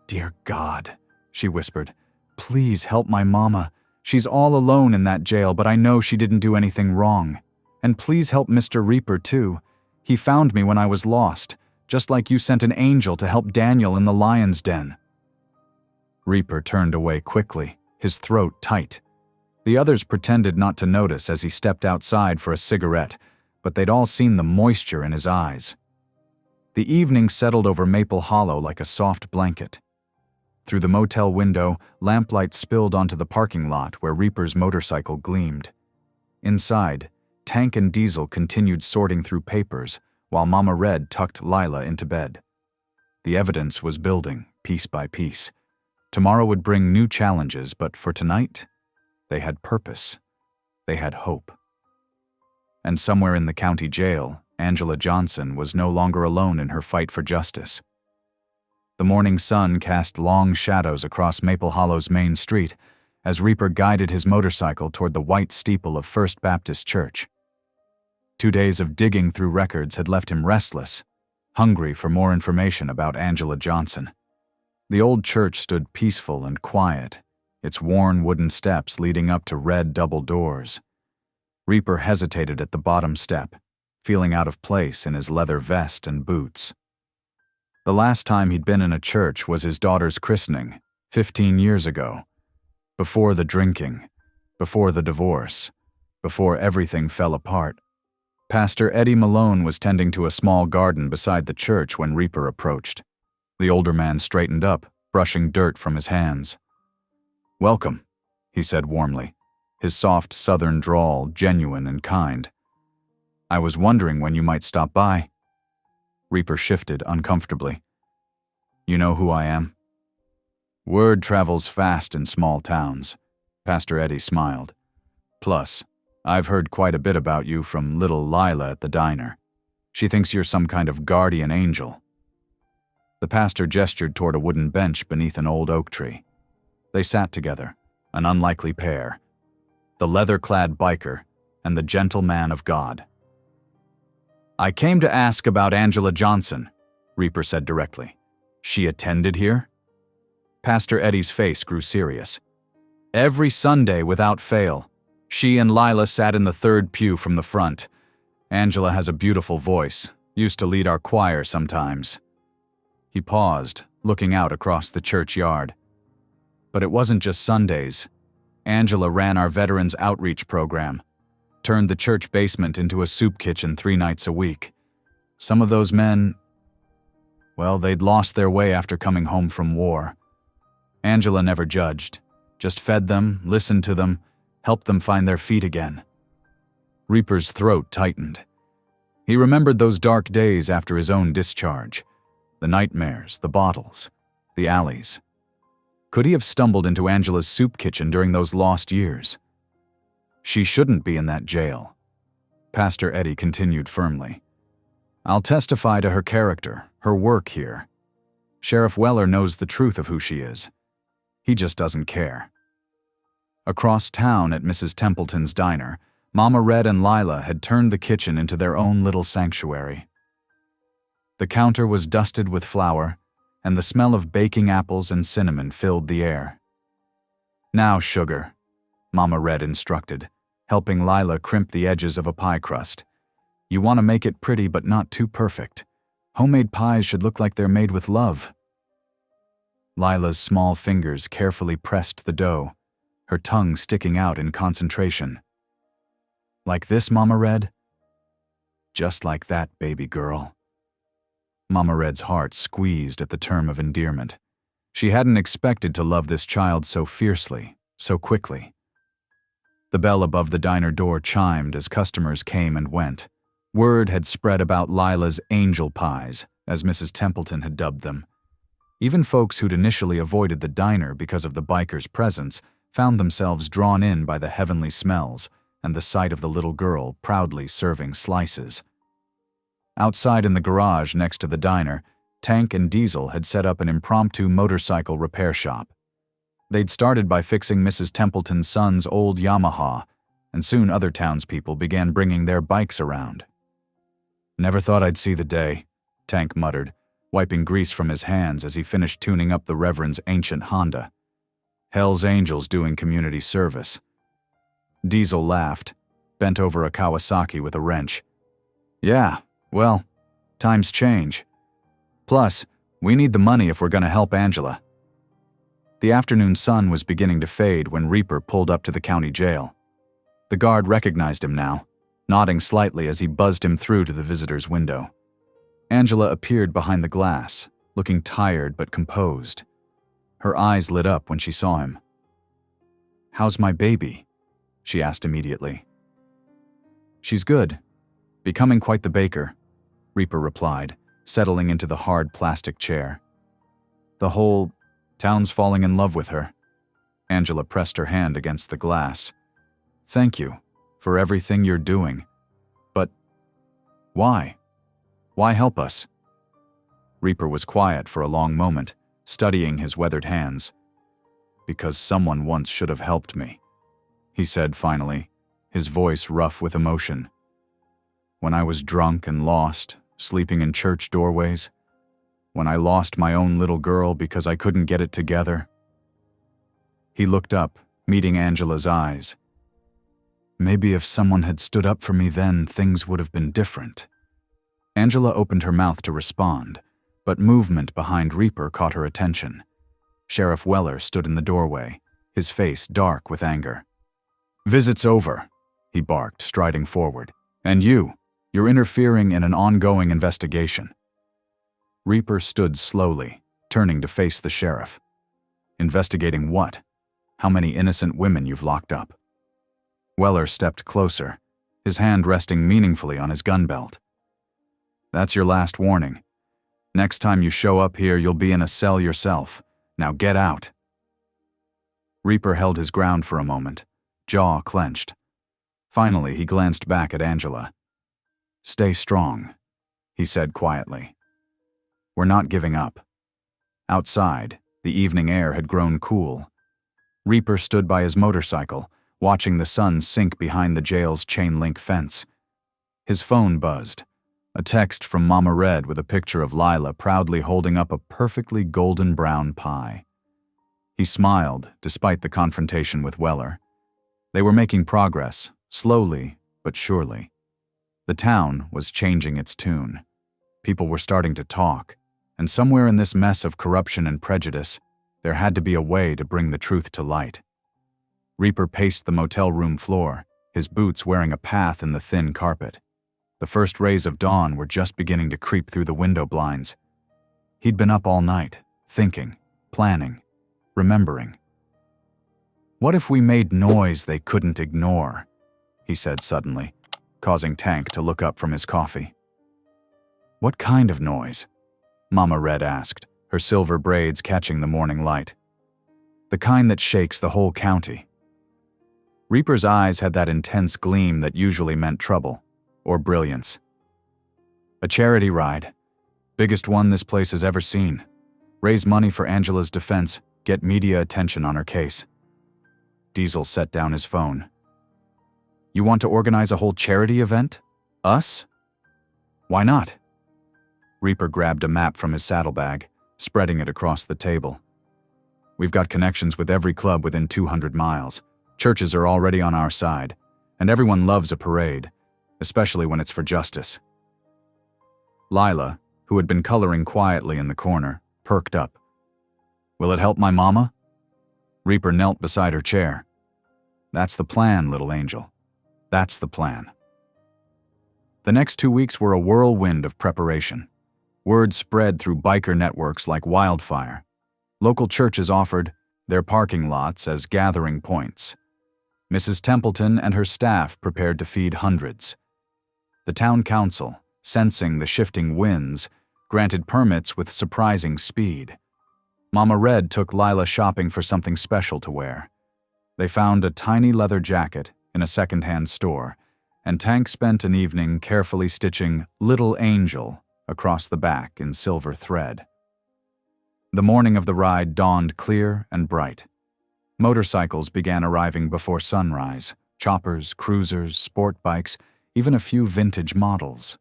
"Dear God," she whispered, "please help my mama. She's all alone in that jail, but I know she didn't do anything wrong. And please help Mr. Reaper, too. He found me when I was lost, just like you sent an angel to help Daniel in the lion's den." Reaper turned away quickly, his throat tight. The others pretended not to notice as he stepped outside for a cigarette, but they'd all seen the moisture in his eyes. The evening settled over Maple Hollow like a soft blanket. Through the motel window, lamplight spilled onto the parking lot where Reaper's motorcycle gleamed. Inside, Tank and Diesel continued sorting through papers, while Mama Red tucked Lila into bed. The evidence was building, piece by piece. Tomorrow would bring new challenges, but for tonight, they had purpose. They had hope. And somewhere in the county jail, Angela Johnson was no longer alone in her fight for justice. The morning sun cast long shadows across Maple Hollow's main street as Reaper guided his motorcycle toward the white steeple of First Baptist Church. 2 days of digging through records had left him restless, hungry for more information about Angela Johnson. The old church stood peaceful and quiet, its worn wooden steps leading up to red double doors. Reaper hesitated at the bottom step, feeling out of place in his leather vest and boots. The last time he'd been in a church was his daughter's christening, 15 years ago. Before the drinking, before the divorce, before everything fell apart. Pastor Eddie Malone was tending to a small garden beside the church when Reaper approached. The older man straightened up, brushing dirt from his hands. "Welcome," he said warmly, his soft southern drawl genuine and kind. "I was wondering when you might stop by." Reaper shifted uncomfortably. "You know who I am?" "Word travels fast in small towns," Pastor Eddie smiled. "Plus, I've heard quite a bit about you from little Lila at the diner. She thinks you're some kind of guardian angel." The pastor gestured toward a wooden bench beneath an old oak tree. They sat together, an unlikely pair, the leather-clad biker and the gentle man of God. "I came to ask about Angela Johnson," Reaper said directly. "She attended here?" Pastor Eddie's face grew serious. "Every Sunday without fail. She and Lila sat in the third pew from the front. Angela has a beautiful voice, used to lead our choir sometimes." He paused, looking out across the churchyard. "But it wasn't just Sundays. Angela ran our Veterans Outreach program, turned the church basement into a soup kitchen 3 nights a week. Some of those men, well, they'd lost their way after coming home from war. Angela never judged, just fed them, listened to them, helped them find their feet again." Reaper's throat tightened. He remembered those dark days after his own discharge, the nightmares, the bottles, the alleys. Could he have stumbled into Angela's soup kitchen during those lost years? "She shouldn't be in that jail," Pastor Eddie continued firmly. "I'll testify to her character, her work here. Sheriff Weller knows the truth of who she is. He just doesn't care." Across town at Mrs. Templeton's diner, Mama Red and Lila had turned the kitchen into their own little sanctuary. The counter was dusted with flour, and the smell of baking apples and cinnamon filled the air. "Now, sugar," Mama Red instructed, helping Lila crimp the edges of a pie crust. "You want to make it pretty but not too perfect. Homemade pies should look like they're made with love." Lila's small fingers carefully pressed the dough, her tongue sticking out in concentration. "Like this, Mama Red?" Just like that, baby girl. Mama Red's heart squeezed at the term of endearment. She hadn't expected to love this child so fiercely, so quickly. The bell above the diner door chimed as customers came and went. Word had spread about Lila's angel pies, as Mrs. Templeton had dubbed them. Even folks who'd initially avoided the diner because of the biker's presence found themselves drawn in by the heavenly smells and the sight of the little girl proudly serving slices. Outside in the garage next to the diner, Tank and Diesel had set up an impromptu motorcycle repair shop. They'd started by fixing Mrs. Templeton's son's old Yamaha, and soon other townspeople began bringing their bikes around. "Never thought I'd see the day," Tank muttered, wiping grease from his hands as he finished tuning up the Reverend's ancient Honda. "Hell's Angels doing community service." Diesel laughed, bent over a Kawasaki with a wrench. "Yeah, well, times change. Plus, we need the money if we're going to help Angela." The afternoon sun was beginning to fade when Reaper pulled up to the county jail. The guard recognized him now, nodding slightly as he buzzed him through to the visitor's window. Angela appeared behind the glass, looking tired but composed. Her eyes lit up when she saw him. "How's my baby?" she asked immediately. "She's good. Becoming quite the baker," Reaper replied, settling into the hard plastic chair. "The whole town's falling in love with her." Angela pressed her hand against the glass. "Thank you for everything you're doing. But why? Why help us?" Reaper was quiet for a long moment, studying his weathered hands. "Because someone once should have helped me," he said finally, his voice rough with emotion. "When I was drunk and lost, sleeping in church doorways. When I lost my own little girl because I couldn't get it together." He looked up, meeting Angela's eyes. "Maybe if someone had stood up for me then, things would have been different." Angela opened her mouth to respond, but movement behind Reaper caught her attention. Sheriff Weller stood in the doorway, his face dark with anger. "Visit's over," he barked, striding forward. "And you're interfering in an ongoing investigation." Reaper stood slowly, turning to face the sheriff. "Investigating what? How many innocent women you've locked up?" Weller stepped closer, his hand resting meaningfully on his gun belt. "That's your last warning. Next time you show up here, you'll be in a cell yourself. Now get out." Reaper held his ground for a moment, jaw clenched. Finally, he glanced back at Angela. "Stay strong," he said quietly. "We're not giving up." Outside, the evening air had grown cool. Reaper stood by his motorcycle, watching the sun sink behind the jail's chain-link fence. His phone buzzed. A text from Mama Red with a picture of Lila proudly holding up a perfectly golden brown pie. He smiled, despite the confrontation with Weller. They were making progress, slowly but surely. The town was changing its tune. People were starting to talk, and somewhere in this mess of corruption and prejudice, there had to be a way to bring the truth to light. Reaper paced the motel room floor, his boots wearing a path in the thin carpet. The first rays of dawn were just beginning to creep through the window blinds. He'd been up all night, thinking, planning, remembering. "What if we made noise they couldn't ignore?" he said suddenly, causing Tank to look up from his coffee. "What kind of noise?" Mama Red asked, her silver braids catching the morning light. "The kind that shakes the whole county." Reaper's eyes had that intense gleam that usually meant trouble, or brilliance. "A charity ride. Biggest one this place has ever seen. Raise money for Angela's defense, get media attention on her case." Diesel set down his phone. "You want to organize a whole charity event? Us?" "Why not?" Reaper grabbed a map from his saddlebag, spreading it across the table. "We've got connections with every club within 200 miles. Churches are already on our side, and everyone loves a parade, especially when it's for justice." Lila, who had been coloring quietly in the corner, perked up. "Will it help my mama?" Reaper knelt beside her chair. "That's the plan, little angel. That's the plan." The next 2 weeks were a whirlwind of preparation. Word spread through biker networks like wildfire. Local churches offered their parking lots as gathering points. Mrs. Templeton and her staff prepared to feed hundreds. The town council, sensing the shifting winds, granted permits with surprising speed. Mama Red took Lila shopping for something special to wear. They found a tiny leather jacket in a second-hand store, and Tank spent an evening carefully stitching Little Angel across the back in silver thread. The morning of the ride dawned clear and bright. Motorcycles began arriving before sunrise, choppers, cruisers, sport bikes, even a few vintage models.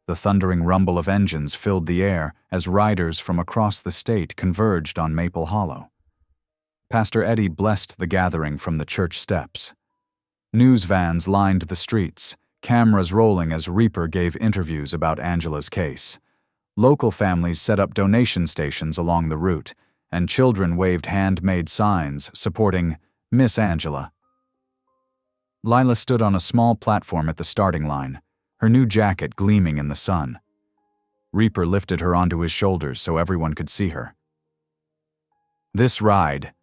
The thundering rumble of engines filled the air as riders from across the state converged on Maple Hollow. Pastor Eddie blessed the gathering from the church steps. News vans lined the streets, cameras rolling as Reaper gave interviews about Angela's case. Local families set up donation stations along the route, and children waved handmade signs supporting Miss Angela. Lila stood on a small platform at the starting line, her new jacket gleaming in the sun. Reaper lifted her onto his shoulders so everyone could see her. "This ride,"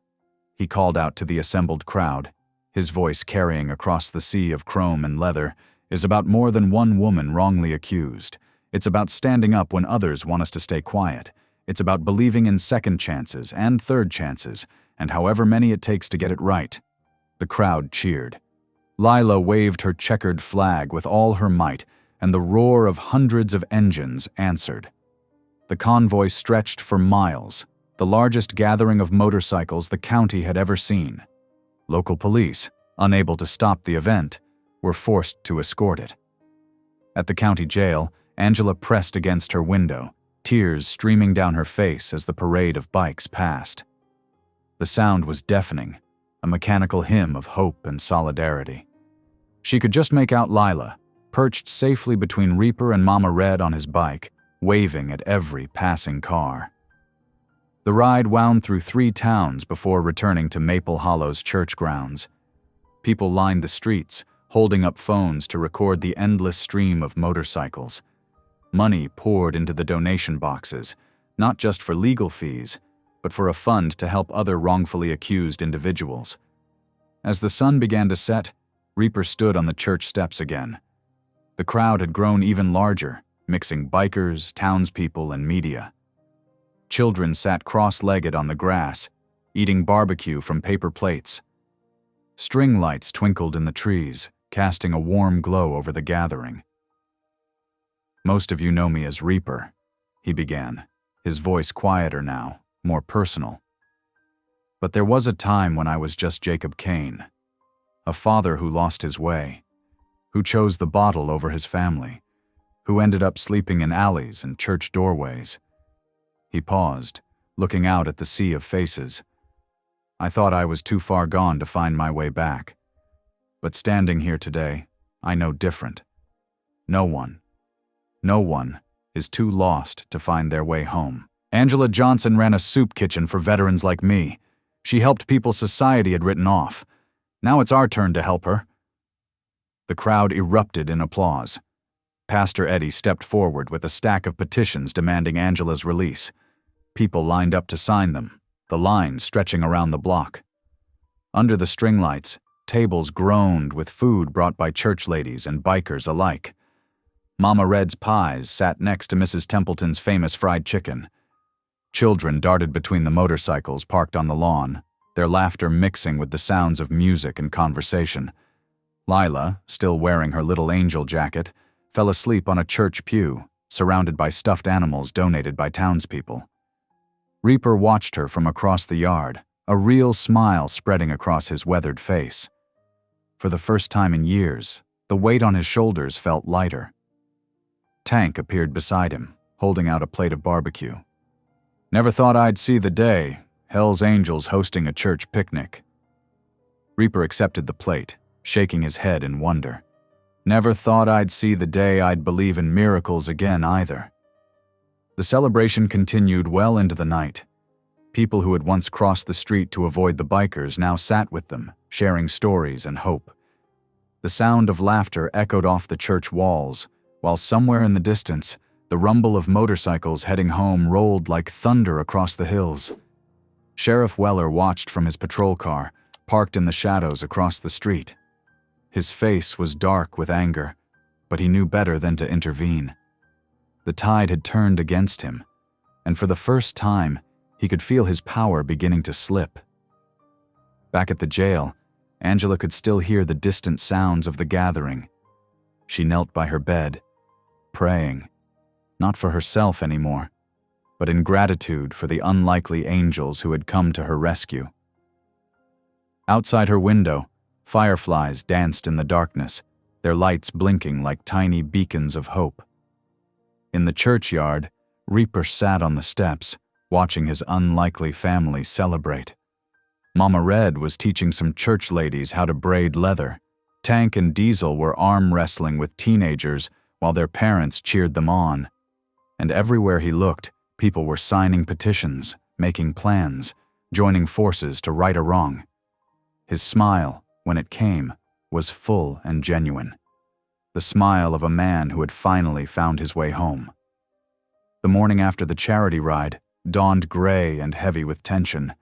he called out to the assembled crowd, his voice carrying across the sea of chrome and leather, "is about more than one woman wrongly accused. It's about standing up when others want us to stay quiet. It's about believing in second chances and third chances, and however many it takes to get it right." The crowd cheered. Lila waved her checkered flag with all her might, and the roar of hundreds of engines answered. The convoy stretched for miles, the largest gathering of motorcycles the county had ever seen. Local police, unable to stop the event, were forced to escort it. At the county jail, Angela pressed against her window, tears streaming down her face as the parade of bikes passed. The sound was deafening, a mechanical hymn of hope and solidarity. She could just make out Lila, perched safely between Reaper and Mama Red on his bike, waving at every passing car. The ride wound through 3 towns before returning to Maple Hollow's church grounds. People lined the streets, holding up phones to record the endless stream of motorcycles. Money poured into the donation boxes, not just for legal fees, but for a fund to help other wrongfully accused individuals. As the sun began to set, Reaper stood on the church steps again. The crowd had grown even larger, mixing bikers, townspeople, and media. Children sat cross-legged on the grass, eating barbecue from paper plates. String lights twinkled in the trees, casting a warm glow over the gathering. "Most of you know me as Reaper," he began, his voice quieter now, more personal. "But there was a time when I was just Jacob Kane, a father who lost his way, who chose the bottle over his family, who ended up sleeping in alleys and church doorways." He paused, looking out at the sea of faces. "I thought I was too far gone to find my way back. But standing here today, I know different. No one is too lost to find their way home." Angela Johnson ran a soup kitchen for veterans like me. She helped people society had written off. Now it's our turn to help her. The crowd erupted in applause. Pastor Eddie stepped forward with a stack of petitions demanding Angela's release. People lined up to sign them, the line stretching around the block. Under the string lights, tables groaned with food brought by church ladies and bikers alike. Mama Red's pies sat next to Mrs. Templeton's famous fried chicken. Children darted between the motorcycles parked on the lawn, their laughter mixing with the sounds of music and conversation. Lila, still wearing her Little Angel jacket, fell asleep on a church pew, surrounded by stuffed animals donated by townspeople. Reaper watched her from across the yard, a real smile spreading across his weathered face. For the first time in years, the weight on his shoulders felt lighter. Tank appeared beside him, holding out a plate of barbecue. "Never thought I'd see the day, HELLS Angels hosting a church picnic." Reaper accepted the plate, shaking his head in wonder. "Never thought I'd see the day I'd believe in miracles again either." The celebration continued well into the night. People who had once crossed the street to avoid the bikers now sat with them, sharing stories and hope. The sound of laughter echoed off the church walls, while somewhere in the distance, the rumble of motorcycles heading home rolled like thunder across the hills. Sheriff Weller watched from his patrol car, parked in the shadows across the street. His face was dark with anger, but he knew better than to intervene. The tide had turned against him, and for the first time, he could feel his power beginning to slip. Back at the jail, Angela could still hear the distant sounds of the gathering. She knelt by her bed, praying, not for herself anymore, but in gratitude for the unlikely angels who had come to her rescue. Outside her window, fireflies danced in the darkness, their lights blinking like tiny beacons of hope. In the churchyard, Reaper sat on the steps, watching his unlikely family celebrate. Mama Red was teaching some church ladies how to braid leather. Tank and Diesel were arm wrestling with teenagers while their parents cheered them on. And everywhere he looked, people were signing petitions, making plans, joining forces to right a wrong. His smile, when it came, was full and genuine. The smile of a man who had finally found his way home. The morning after the charity ride dawned gray and heavy with tension.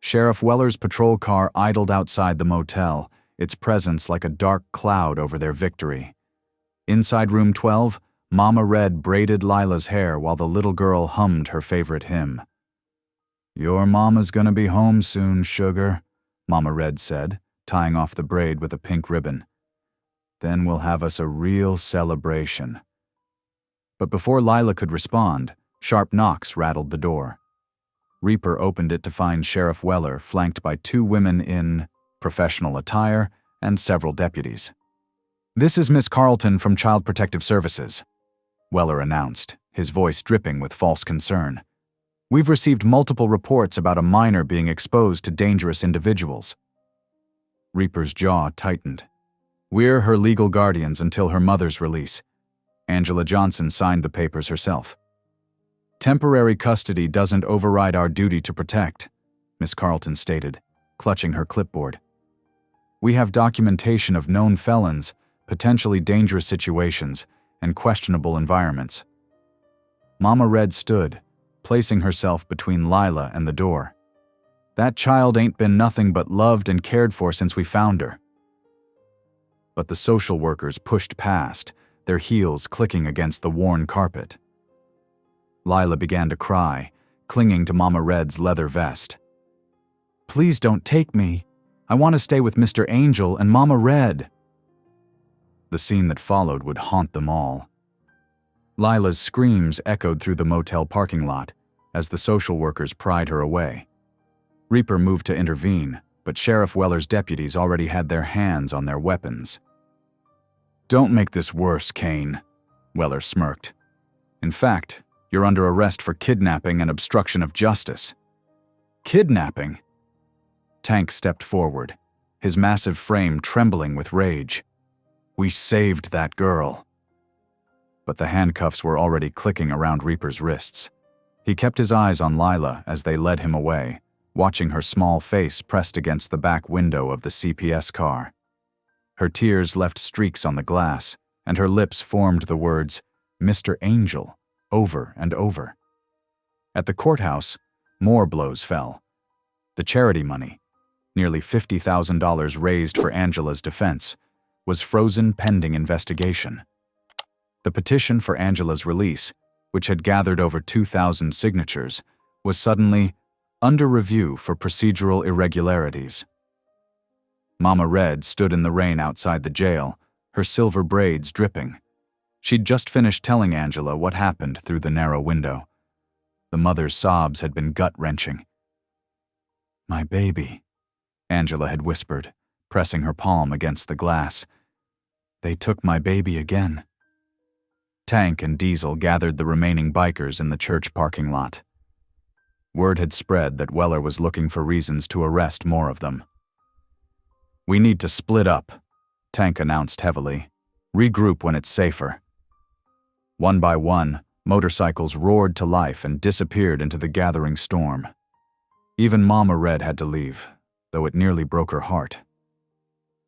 Sheriff Weller's patrol car idled outside the motel, its presence like a dark cloud over their victory. Inside room 12, Mama Red braided Lila's hair while the little girl hummed her favorite hymn. "Your mama's gonna be home soon, sugar," Mama Red said, tying off the braid with a pink ribbon. "Then we'll have us a real celebration." But before Lila could respond, sharp knocks rattled the door. Reaper opened it to find Sheriff Weller flanked by 2 women in professional attire and several deputies. "This is Miss Carlton from Child Protective Services," Weller announced, his voice dripping with false concern. "We've received multiple reports about a minor being exposed to dangerous individuals." Reaper's jaw tightened. "We're her legal guardians until her mother's release." Angela Johnson signed the papers herself. "Temporary custody doesn't override our duty to protect," Miss Carlton stated, clutching her clipboard. "We have documentation of known felons, potentially dangerous situations, and questionable environments." Mama Red stood, placing herself between Lila and the door. "That child ain't been nothing but loved and cared for since we found her." But the social workers pushed past, their heels clicking against the worn carpet. Lila began to cry, clinging to Mama Red's leather vest. "Please don't take me. I want to stay with Mr. Angel and Mama Red." The scene that followed would haunt them all. Lila's screams echoed through the motel parking lot as the social workers pried her away. Reaper moved to intervene, but Sheriff Weller's deputies already had their hands on their weapons. "Don't make this worse, Kane," Weller smirked. "In fact, you're under arrest for kidnapping and obstruction of justice." "Kidnapping?" Tank stepped forward, his massive frame trembling with rage. "We saved that girl." But the handcuffs were already clicking around Reaper's wrists. He kept his eyes on Lila as they led him away, watching her small face pressed against the back window of the CPS car. Her tears left streaks on the glass, and her lips formed the words, "Mr. Angel," over and over. At the courthouse, more blows fell. The charity money, nearly $50,000 raised for Angela's defense, was frozen pending investigation. The petition for Angela's release, which had gathered over 2,000 signatures, was suddenly under review for procedural irregularities. Mama Red stood in the rain outside the jail, her silver braids dripping. She'd just finished telling Angela what happened through the narrow window. The mother's sobs had been gut-wrenching. "My baby," Angela had whispered, pressing her palm against the glass. "They took my baby again." Tank and Diesel gathered the remaining bikers in the church parking lot. Word had spread that Weller was looking for reasons to arrest more of them. "We need to split up," Tank announced heavily. "Regroup when it's safer." One by one, motorcycles roared to life and disappeared into the gathering storm. Even Mama Red had to leave, though it nearly broke her heart.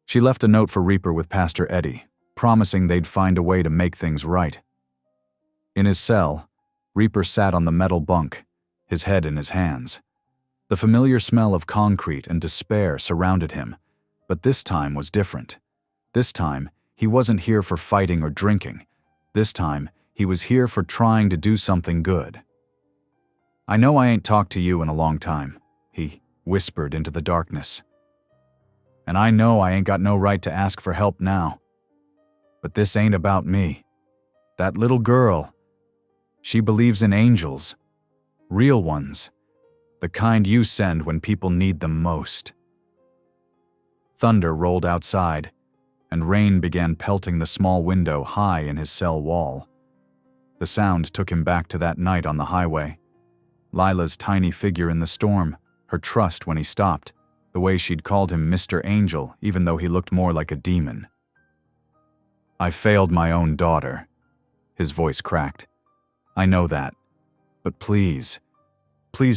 She left a note for Reaper with Pastor Eddie, promising they'd find a way to make things right. In his cell, Reaper sat on the metal bunk, his head in his hands. The familiar smell of concrete and despair surrounded him, but this time was different. This time, he wasn't here for fighting or drinking. This time, he was here for trying to do something good. "I know I ain't talked to you in a long time," he whispered into the darkness. "And I know I ain't got no right to ask for help now. But this ain't about me. That little girl, she believes in angels. Real ones. The kind you send when people need them most." Thunder rolled outside, and rain began pelting the small window high in his cell wall. The sound took him back to that night on the highway. Lila's tiny figure in the storm, her trust when he stopped, the way she'd called him Mr. Angel even though he looked more like a demon. "I failed my own daughter," his voice cracked. "I know that. But please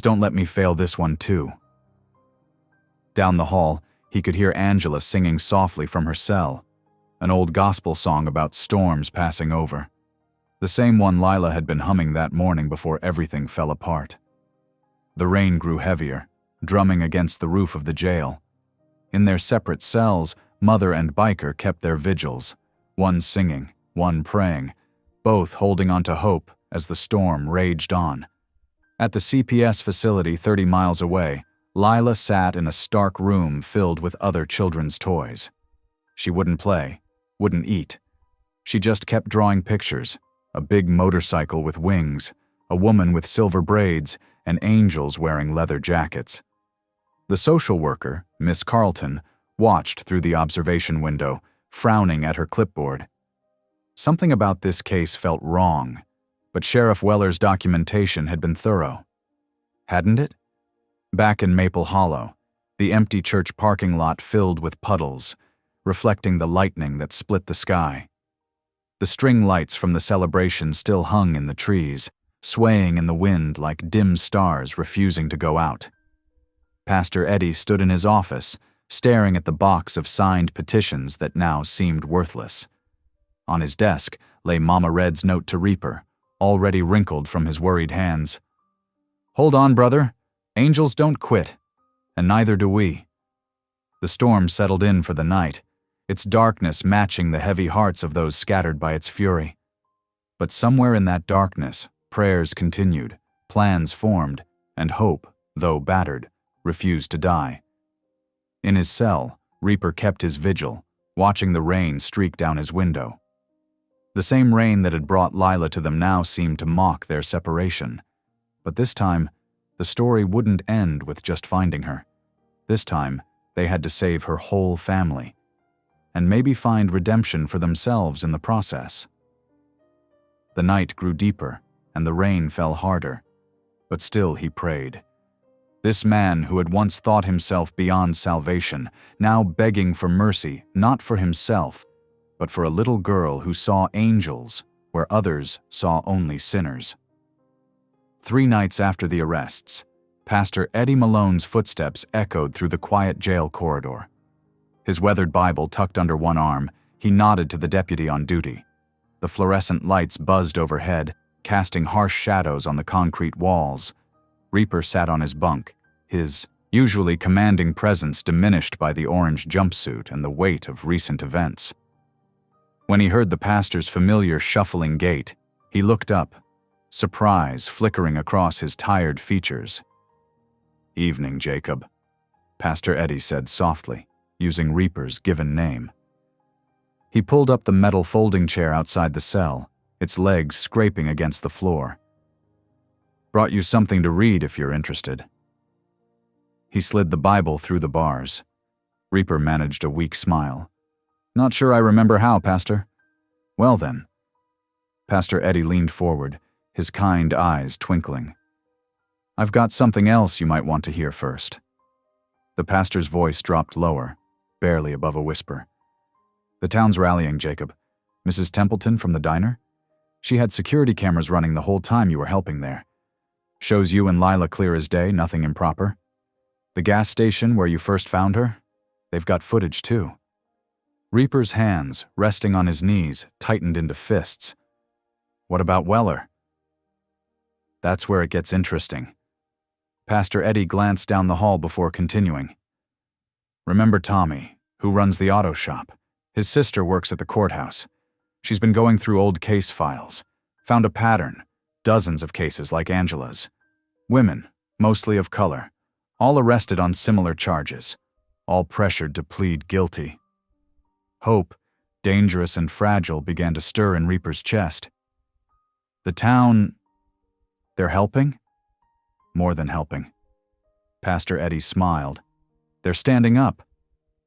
don't let me fail this one too." Down the hall, he could hear Angela singing softly from her cell, an old gospel song about storms passing over. The same one Lila had been humming that morning before everything fell apart. The rain grew heavier, drumming against the roof of the jail. In their separate cells, Mother and Biker kept their vigils, one singing, one praying, both holding on to hope as the storm raged on. At the CPS facility 30 miles away, Lila sat in a stark room filled with other children's toys. She wouldn't play, wouldn't eat. She just kept drawing pictures, a big motorcycle with wings, a woman with silver braids, and angels wearing leather jackets. The social worker, Miss Carlton, watched through the observation window, frowning at her clipboard. Something about this case felt wrong, but Sheriff Weller's documentation had been thorough. Hadn't it? Back in Maple Hollow, the empty church parking lot filled with puddles, reflecting the lightning that split the sky. The string lights from the celebration still hung in the trees, swaying in the wind like dim stars refusing to go out. Pastor Eddie stood in his office, staring at the box of signed petitions that now seemed worthless. On his desk lay Mama Red's note to Reaper, already wrinkled from his worried hands. "Hold on, brother. Angels don't quit, and neither do we." The storm settled in for the night, its darkness matching the heavy hearts of those scattered by its fury. But somewhere in that darkness, prayers continued, plans formed, and hope, though battered, refused to die. In his cell, Reaper kept his vigil, watching the rain streak down his window. The same rain that had brought Lila to them now seemed to mock their separation. But this time, the story wouldn't end with just finding her. This time, they had to save her whole family, and maybe find redemption for themselves in the process. The night grew deeper, and the rain fell harder, but still he prayed. This man who had once thought himself beyond salvation, now begging for mercy, not for himself, but for a little girl who saw angels where others saw only sinners. 3 nights after the arrests, Pastor Eddie Malone's footsteps echoed through the quiet jail corridor. His weathered Bible tucked under one arm, he nodded to the deputy on duty. The fluorescent lights buzzed overhead, casting harsh shadows on the concrete walls. Reaper sat on his bunk, his usually commanding presence diminished by the orange jumpsuit and the weight of recent events. When he heard the pastor's familiar shuffling gait, he looked up, surprise flickering across his tired features. "Evening, Jacob," Pastor Eddie said softly, using Reaper's given name. He pulled up the metal folding chair outside the cell, its legs scraping against the floor. "Brought you something to read if you're interested." He slid the Bible through the bars. Reaper managed a weak smile. "Not sure I remember how, Pastor." "Well then." Pastor Eddie leaned forward, his kind eyes twinkling. "I've got something else you might want to hear first." The pastor's voice dropped lower, barely above a whisper. "The town's rallying, Jacob. Mrs. Templeton from the diner? She had security cameras running the whole time you were helping there. Shows you and Lila clear as day, nothing improper. The gas station where you first found her? They've got footage too." Reaper's hands, resting on his knees, tightened into fists. What about Weller? That's where it gets interesting. Pastor Eddie glanced down the hall before continuing. Remember Tommy, who runs the auto shop? His sister works at the courthouse. She's been going through old case files. Found a pattern. Dozens of cases like Angela's. Women, mostly of color. All arrested on similar charges. All pressured to plead guilty. Hope, dangerous and fragile, began to stir in Reaper's chest. The town... they're helping? More than helping. Pastor Eddie smiled. They're standing up.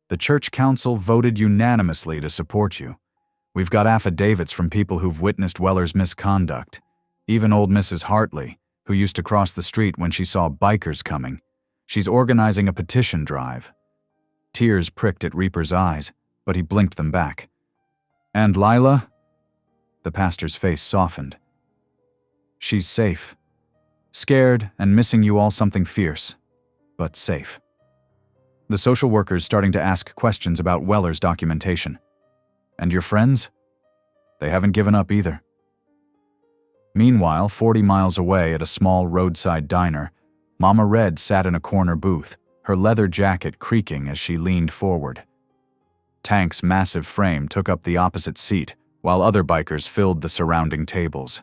The church council voted unanimously to support you. We've got affidavits from people who've witnessed Weller's misconduct. Even old Mrs. Hartley, who used to cross the street when she saw bikers coming. She's organizing a petition drive. Tears pricked at Reaper's eyes, but he blinked them back. And Lila? The pastor's face softened. She's safe. Scared and missing you all something fierce, but safe. The social worker's starting to ask questions about Weller's documentation. And your friends? They haven't given up either. Meanwhile, 40 miles away at a small roadside diner, Mama Red sat in a corner booth, her leather jacket creaking as she leaned forward. Tank's massive frame took up the opposite seat, while other bikers filled the surrounding tables.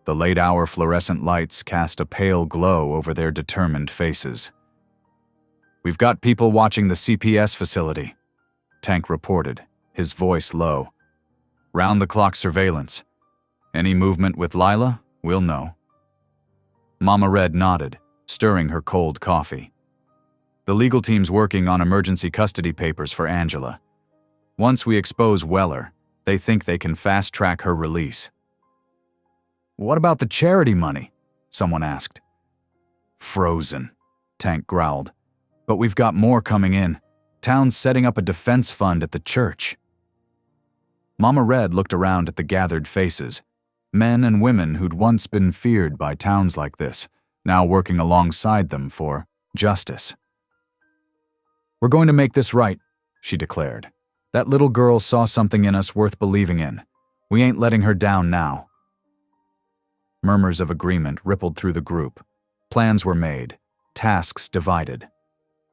The late-hour fluorescent lights cast a pale glow over their determined faces. We've got people watching the CPS facility, Tank reported, his voice low. Round-the-clock surveillance. Any movement with Lila, we'll know. Mama Red nodded, stirring her cold coffee. The legal team's working on emergency custody papers for Angela. Once we expose Weller, they think they can fast-track her release. What about the charity money? Someone asked. Frozen, Tank growled. But we've got more coming in. Town's setting up a defense fund at the church. Mama Red looked around at the gathered faces. Men and women who'd once been feared by towns like this, now working alongside them for justice. We're going to make this right, she declared. That little girl saw something in us worth believing in. We ain't letting her down now. Murmurs of agreement rippled through the group. Plans were made, tasks divided.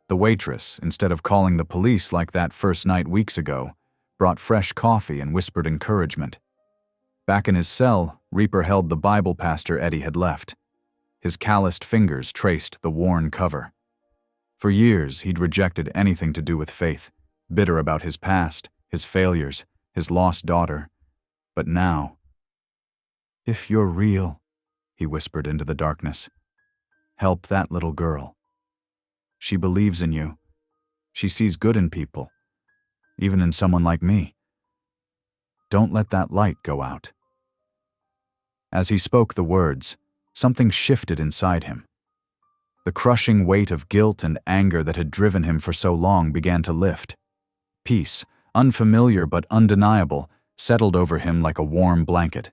The waitress, instead of calling the police like that first night weeks ago, brought fresh coffee and whispered encouragement. Back in his cell, Reaper held the Bible Pastor Eddie had left. His calloused fingers traced the worn cover. For years, he'd rejected anything to do with faith, bitter about his past, his failures, his lost daughter. But now, if you're real, he whispered into the darkness, help that little girl. She believes in you. She sees good in people, even in someone like me. Don't let that light go out. As he spoke the words, something shifted inside him. The crushing weight of guilt and anger that had driven him for so long began to lift. Peace, unfamiliar but undeniable, settled over him like a warm blanket.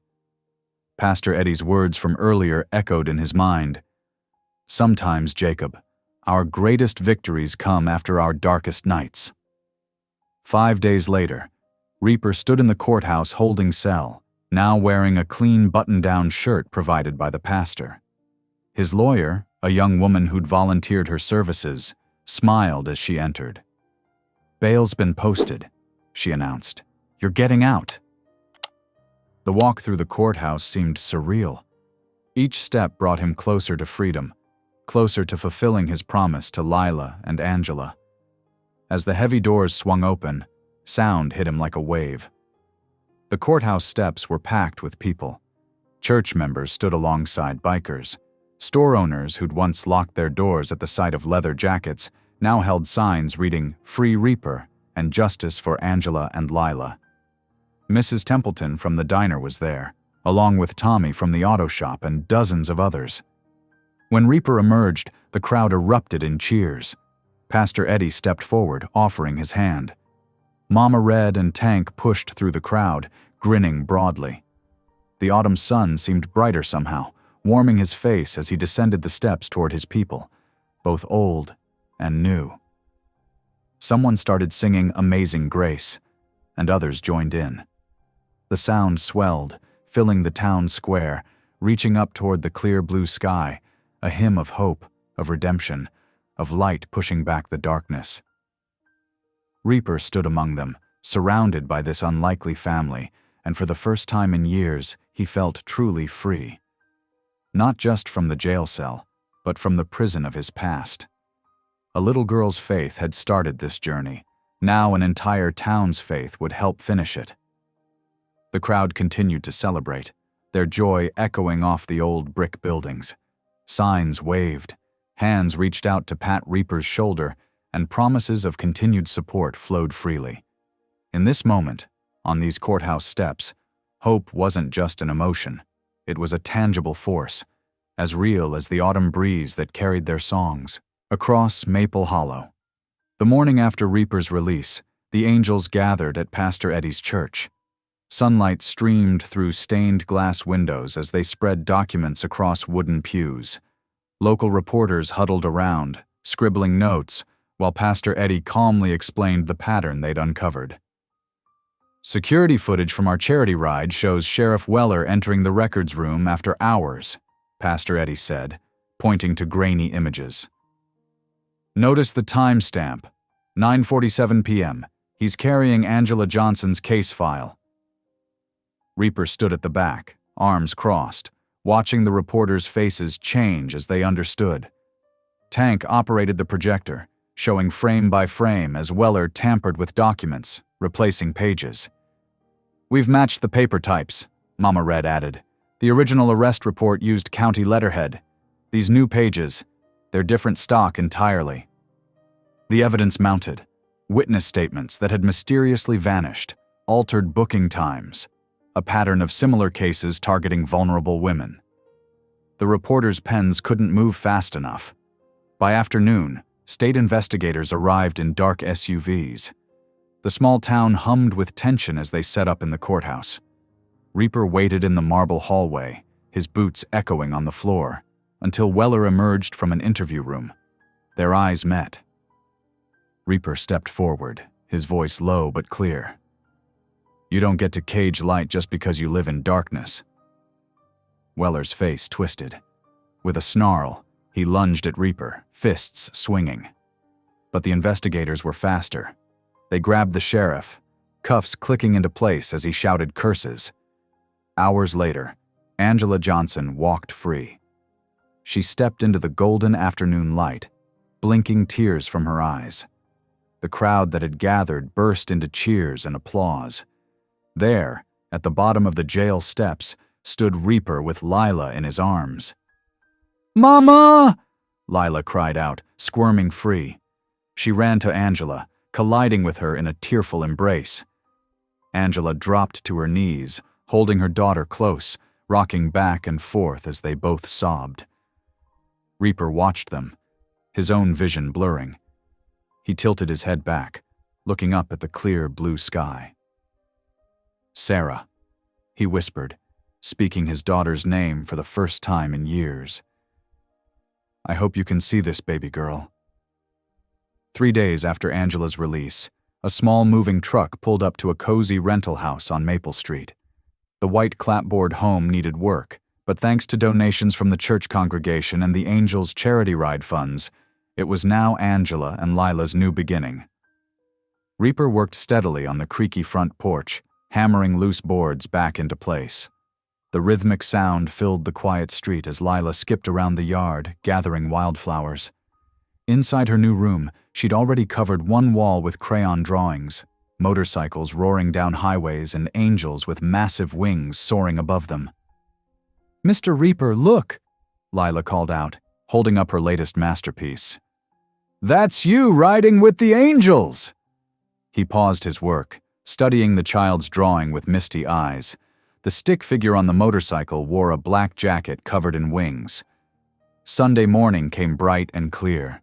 Pastor Eddie's words from earlier echoed in his mind. Sometimes, Jacob, our greatest victories come after our darkest nights. 5 days later, Reaper stood in the courthouse holding cell, now wearing a clean button-down shirt provided by the pastor. His lawyer, a young woman who'd volunteered her services, smiled as she entered. Bail's been posted, she announced. You're getting out. The walk through the courthouse seemed surreal. Each step brought him closer to freedom, closer to fulfilling his promise to Lila and Angela. As the heavy doors swung open, sound hit him like a wave. The courthouse steps were packed with people. Church members stood alongside bikers. Store owners who'd once locked their doors at the sight of leather jackets now held signs reading "Free Reaper" and "Justice for Angela and Lila." Mrs. Templeton from the diner was there, along with Tommy from the auto shop and dozens of others. When Reaper emerged, the crowd erupted in cheers. Pastor Eddie stepped forward, offering his hand. Mama Red and Tank pushed through the crowd, grinning broadly. The autumn sun seemed brighter somehow, warming his face as he descended the steps toward his people, both old and new. Someone started singing Amazing Grace. and others joined in. The sound swelled, filling the town square, reaching up toward the clear blue sky, a hymn of hope, of redemption, of light pushing back the darkness. Reaper stood among them, surrounded by this unlikely family, and for the first time in years, he felt truly free. Not just from the jail cell, but from the prison of his past. A little girl's faith had started this journey. Now an entire town's faith would help finish it. The crowd continued to celebrate, their joy echoing off the old brick buildings. Signs waved, hands reached out to pat Reaper's shoulder, and promises of continued support flowed freely. In this moment, on these courthouse steps, hope wasn't just an emotion. It was a tangible force, as real as the autumn breeze that carried their songs across Maple Hollow. The morning after Reaper's release, the angels gathered at Pastor Eddie's church. Sunlight streamed through stained glass windows as they spread documents across wooden pews. Local reporters huddled around, scribbling notes, while Pastor Eddie calmly explained the pattern they'd uncovered. Security footage from our charity ride shows Sheriff Weller entering the records room after hours, Pastor Eddie said, pointing to grainy images. Notice the timestamp, 9:47 p.m. He's carrying Angela Johnson's case file. Reaper stood at the back, arms crossed, watching the reporters' faces change as they understood. Tank operated the projector, showing frame by frame as Weller tampered with documents, replacing pages. "We've matched the paper types," Mama Red added. "The original arrest report used county letterhead. These new pages, they're different stock entirely." The evidence mounted. Witness statements that had mysteriously vanished, altered booking times, a pattern of similar cases targeting vulnerable women. The reporters' pens couldn't move fast enough. By afternoon, state investigators arrived in dark SUVs. The small town hummed with tension as they set up in the courthouse. Reaper waited in the marble hallway, his boots echoing on the floor, until Weller emerged from an interview room. Their eyes met. Reaper stepped forward, his voice low but clear. "You don't get to cage light just because you live in darkness." Weller's face twisted. With a snarl, he lunged at Reaper, fists swinging. But the investigators were faster. They grabbed the sheriff, cuffs clicking into place as he shouted curses. Hours later, Angela Johnson walked free. She stepped into the golden afternoon light, blinking tears from her eyes. The crowd that had gathered burst into cheers and applause. There, at the bottom of the jail steps, stood Reaper with Lila in his arms. "Mama!" Lila cried out, squirming free. She ran to Angela, colliding with her in a tearful embrace. Angela dropped to her knees, holding her daughter close, rocking back and forth as they both sobbed. Reaper watched them, his own vision blurring. He tilted his head back, looking up at the clear blue sky. "Sarah," he whispered, speaking his daughter's name for the first time in years. "I hope you can see this, baby girl." 3 days after Angela's release, a small moving truck pulled up to a cozy rental house on Maple Street. The white clapboard home needed work, but thanks to donations from the church congregation and the Angels charity ride funds, it was now Angela and Lila's new beginning. Reaper worked steadily on the creaky front porch, hammering loose boards back into place. The rhythmic sound filled the quiet street as Lila skipped around the yard, gathering wildflowers. Inside her new room, she'd already covered one wall with crayon drawings, motorcycles roaring down highways and angels with massive wings soaring above them. "Mr. Reaper, look!" Lila called out, holding up her latest masterpiece. "That's you riding with the angels!" He paused his work, studying the child's drawing with misty eyes. The stick figure on the motorcycle wore a black jacket covered in wings. Sunday morning came bright and clear.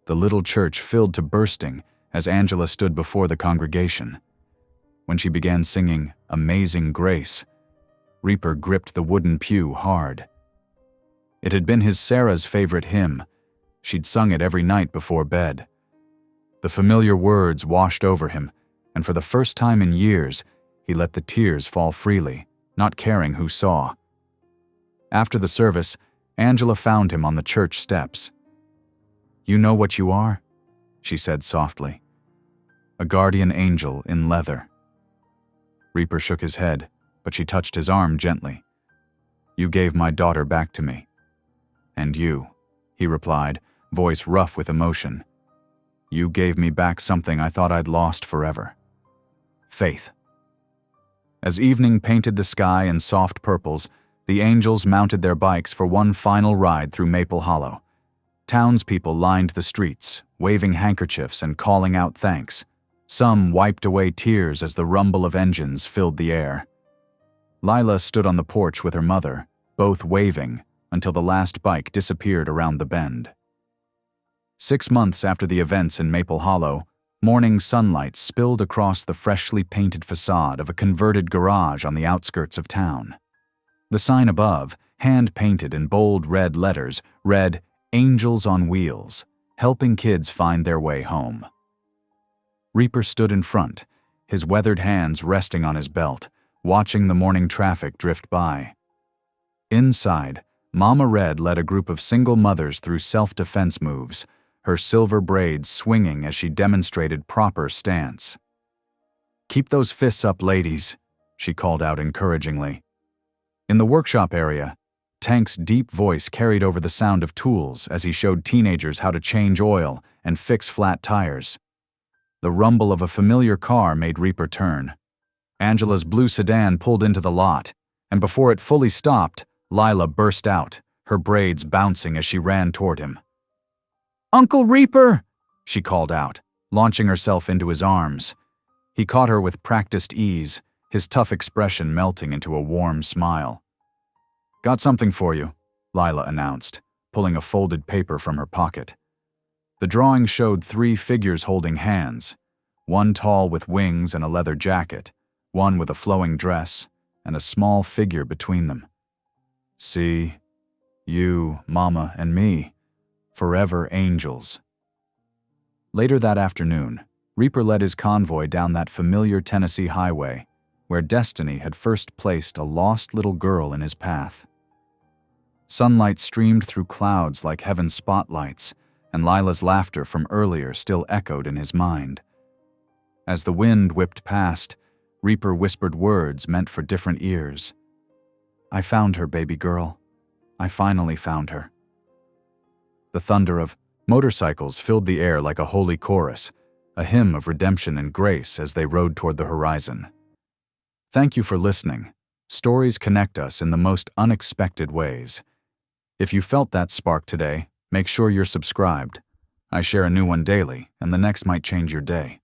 The little church filled to bursting as Angela stood before the congregation. When she began singing "Amazing Grace," Reaper gripped the wooden pew hard. It had been his Sarah's favorite hymn. She'd sung it every night before bed. The familiar words washed over him, and for the first time in years, he let the tears fall freely, not caring who saw. After the service, Angela found him on the church steps. "You know what you are?" she said softly. "A guardian angel in leather." Reaper shook his head, but she touched his arm gently. "You gave my daughter back to me." "And you," he replied, voice rough with emotion. "You gave me back something I thought I'd lost forever. Faith." As evening painted the sky in soft purples, the angels mounted their bikes for one final ride through Maple Hollow. Townspeople lined the streets, waving handkerchiefs and calling out thanks. Some wiped away tears as the rumble of engines filled the air. Lila stood on the porch with her mother, both waving, until the last bike disappeared around the bend. 6 months after the events in Maple Hollow, morning sunlight spilled across the freshly painted facade of a converted garage on the outskirts of town. The sign above, hand-painted in bold red letters, read, "Angels on Wheels, helping kids find their way home." Reaper stood in front, his weathered hands resting on his belt, watching the morning traffic drift by. Inside, Mama Red led a group of single mothers through self-defense moves, her silver braids swinging as she demonstrated proper stance. "Keep those fists up, ladies," she called out encouragingly. In the workshop area, Tank's deep voice carried over the sound of tools as he showed teenagers how to change oil and fix flat tires. The rumble of a familiar car made Reaper turn. Angela's blue sedan pulled into the lot, and before it fully stopped, Lila burst out, her braids bouncing as she ran toward him. "Uncle Reaper!" she called out, launching herself into his arms. He caught her with practiced ease, his tough expression melting into a warm smile. "Got something for you," Lila announced, pulling a folded paper from her pocket. The drawing showed 3 figures holding hands, one tall with wings and a leather jacket, one with a flowing dress, and a small figure between them. "See, you, Mama, and me, forever angels." Later that afternoon, Reaper led his convoy down that familiar Tennessee highway, where destiny had first placed a lost little girl in his path. Sunlight streamed through clouds like heaven's spotlights, and Lila's laughter from earlier still echoed in his mind. As the wind whipped past, Reaper whispered words meant for different ears. "I found her, baby girl. I finally found her." The thunder of motorcycles filled the air like a holy chorus, a hymn of redemption and grace as they rode toward the horizon. Thank you for listening. Stories connect us in the most unexpected ways. If you felt that spark today, make sure you're subscribed. I share a new one daily, and the next might change your day.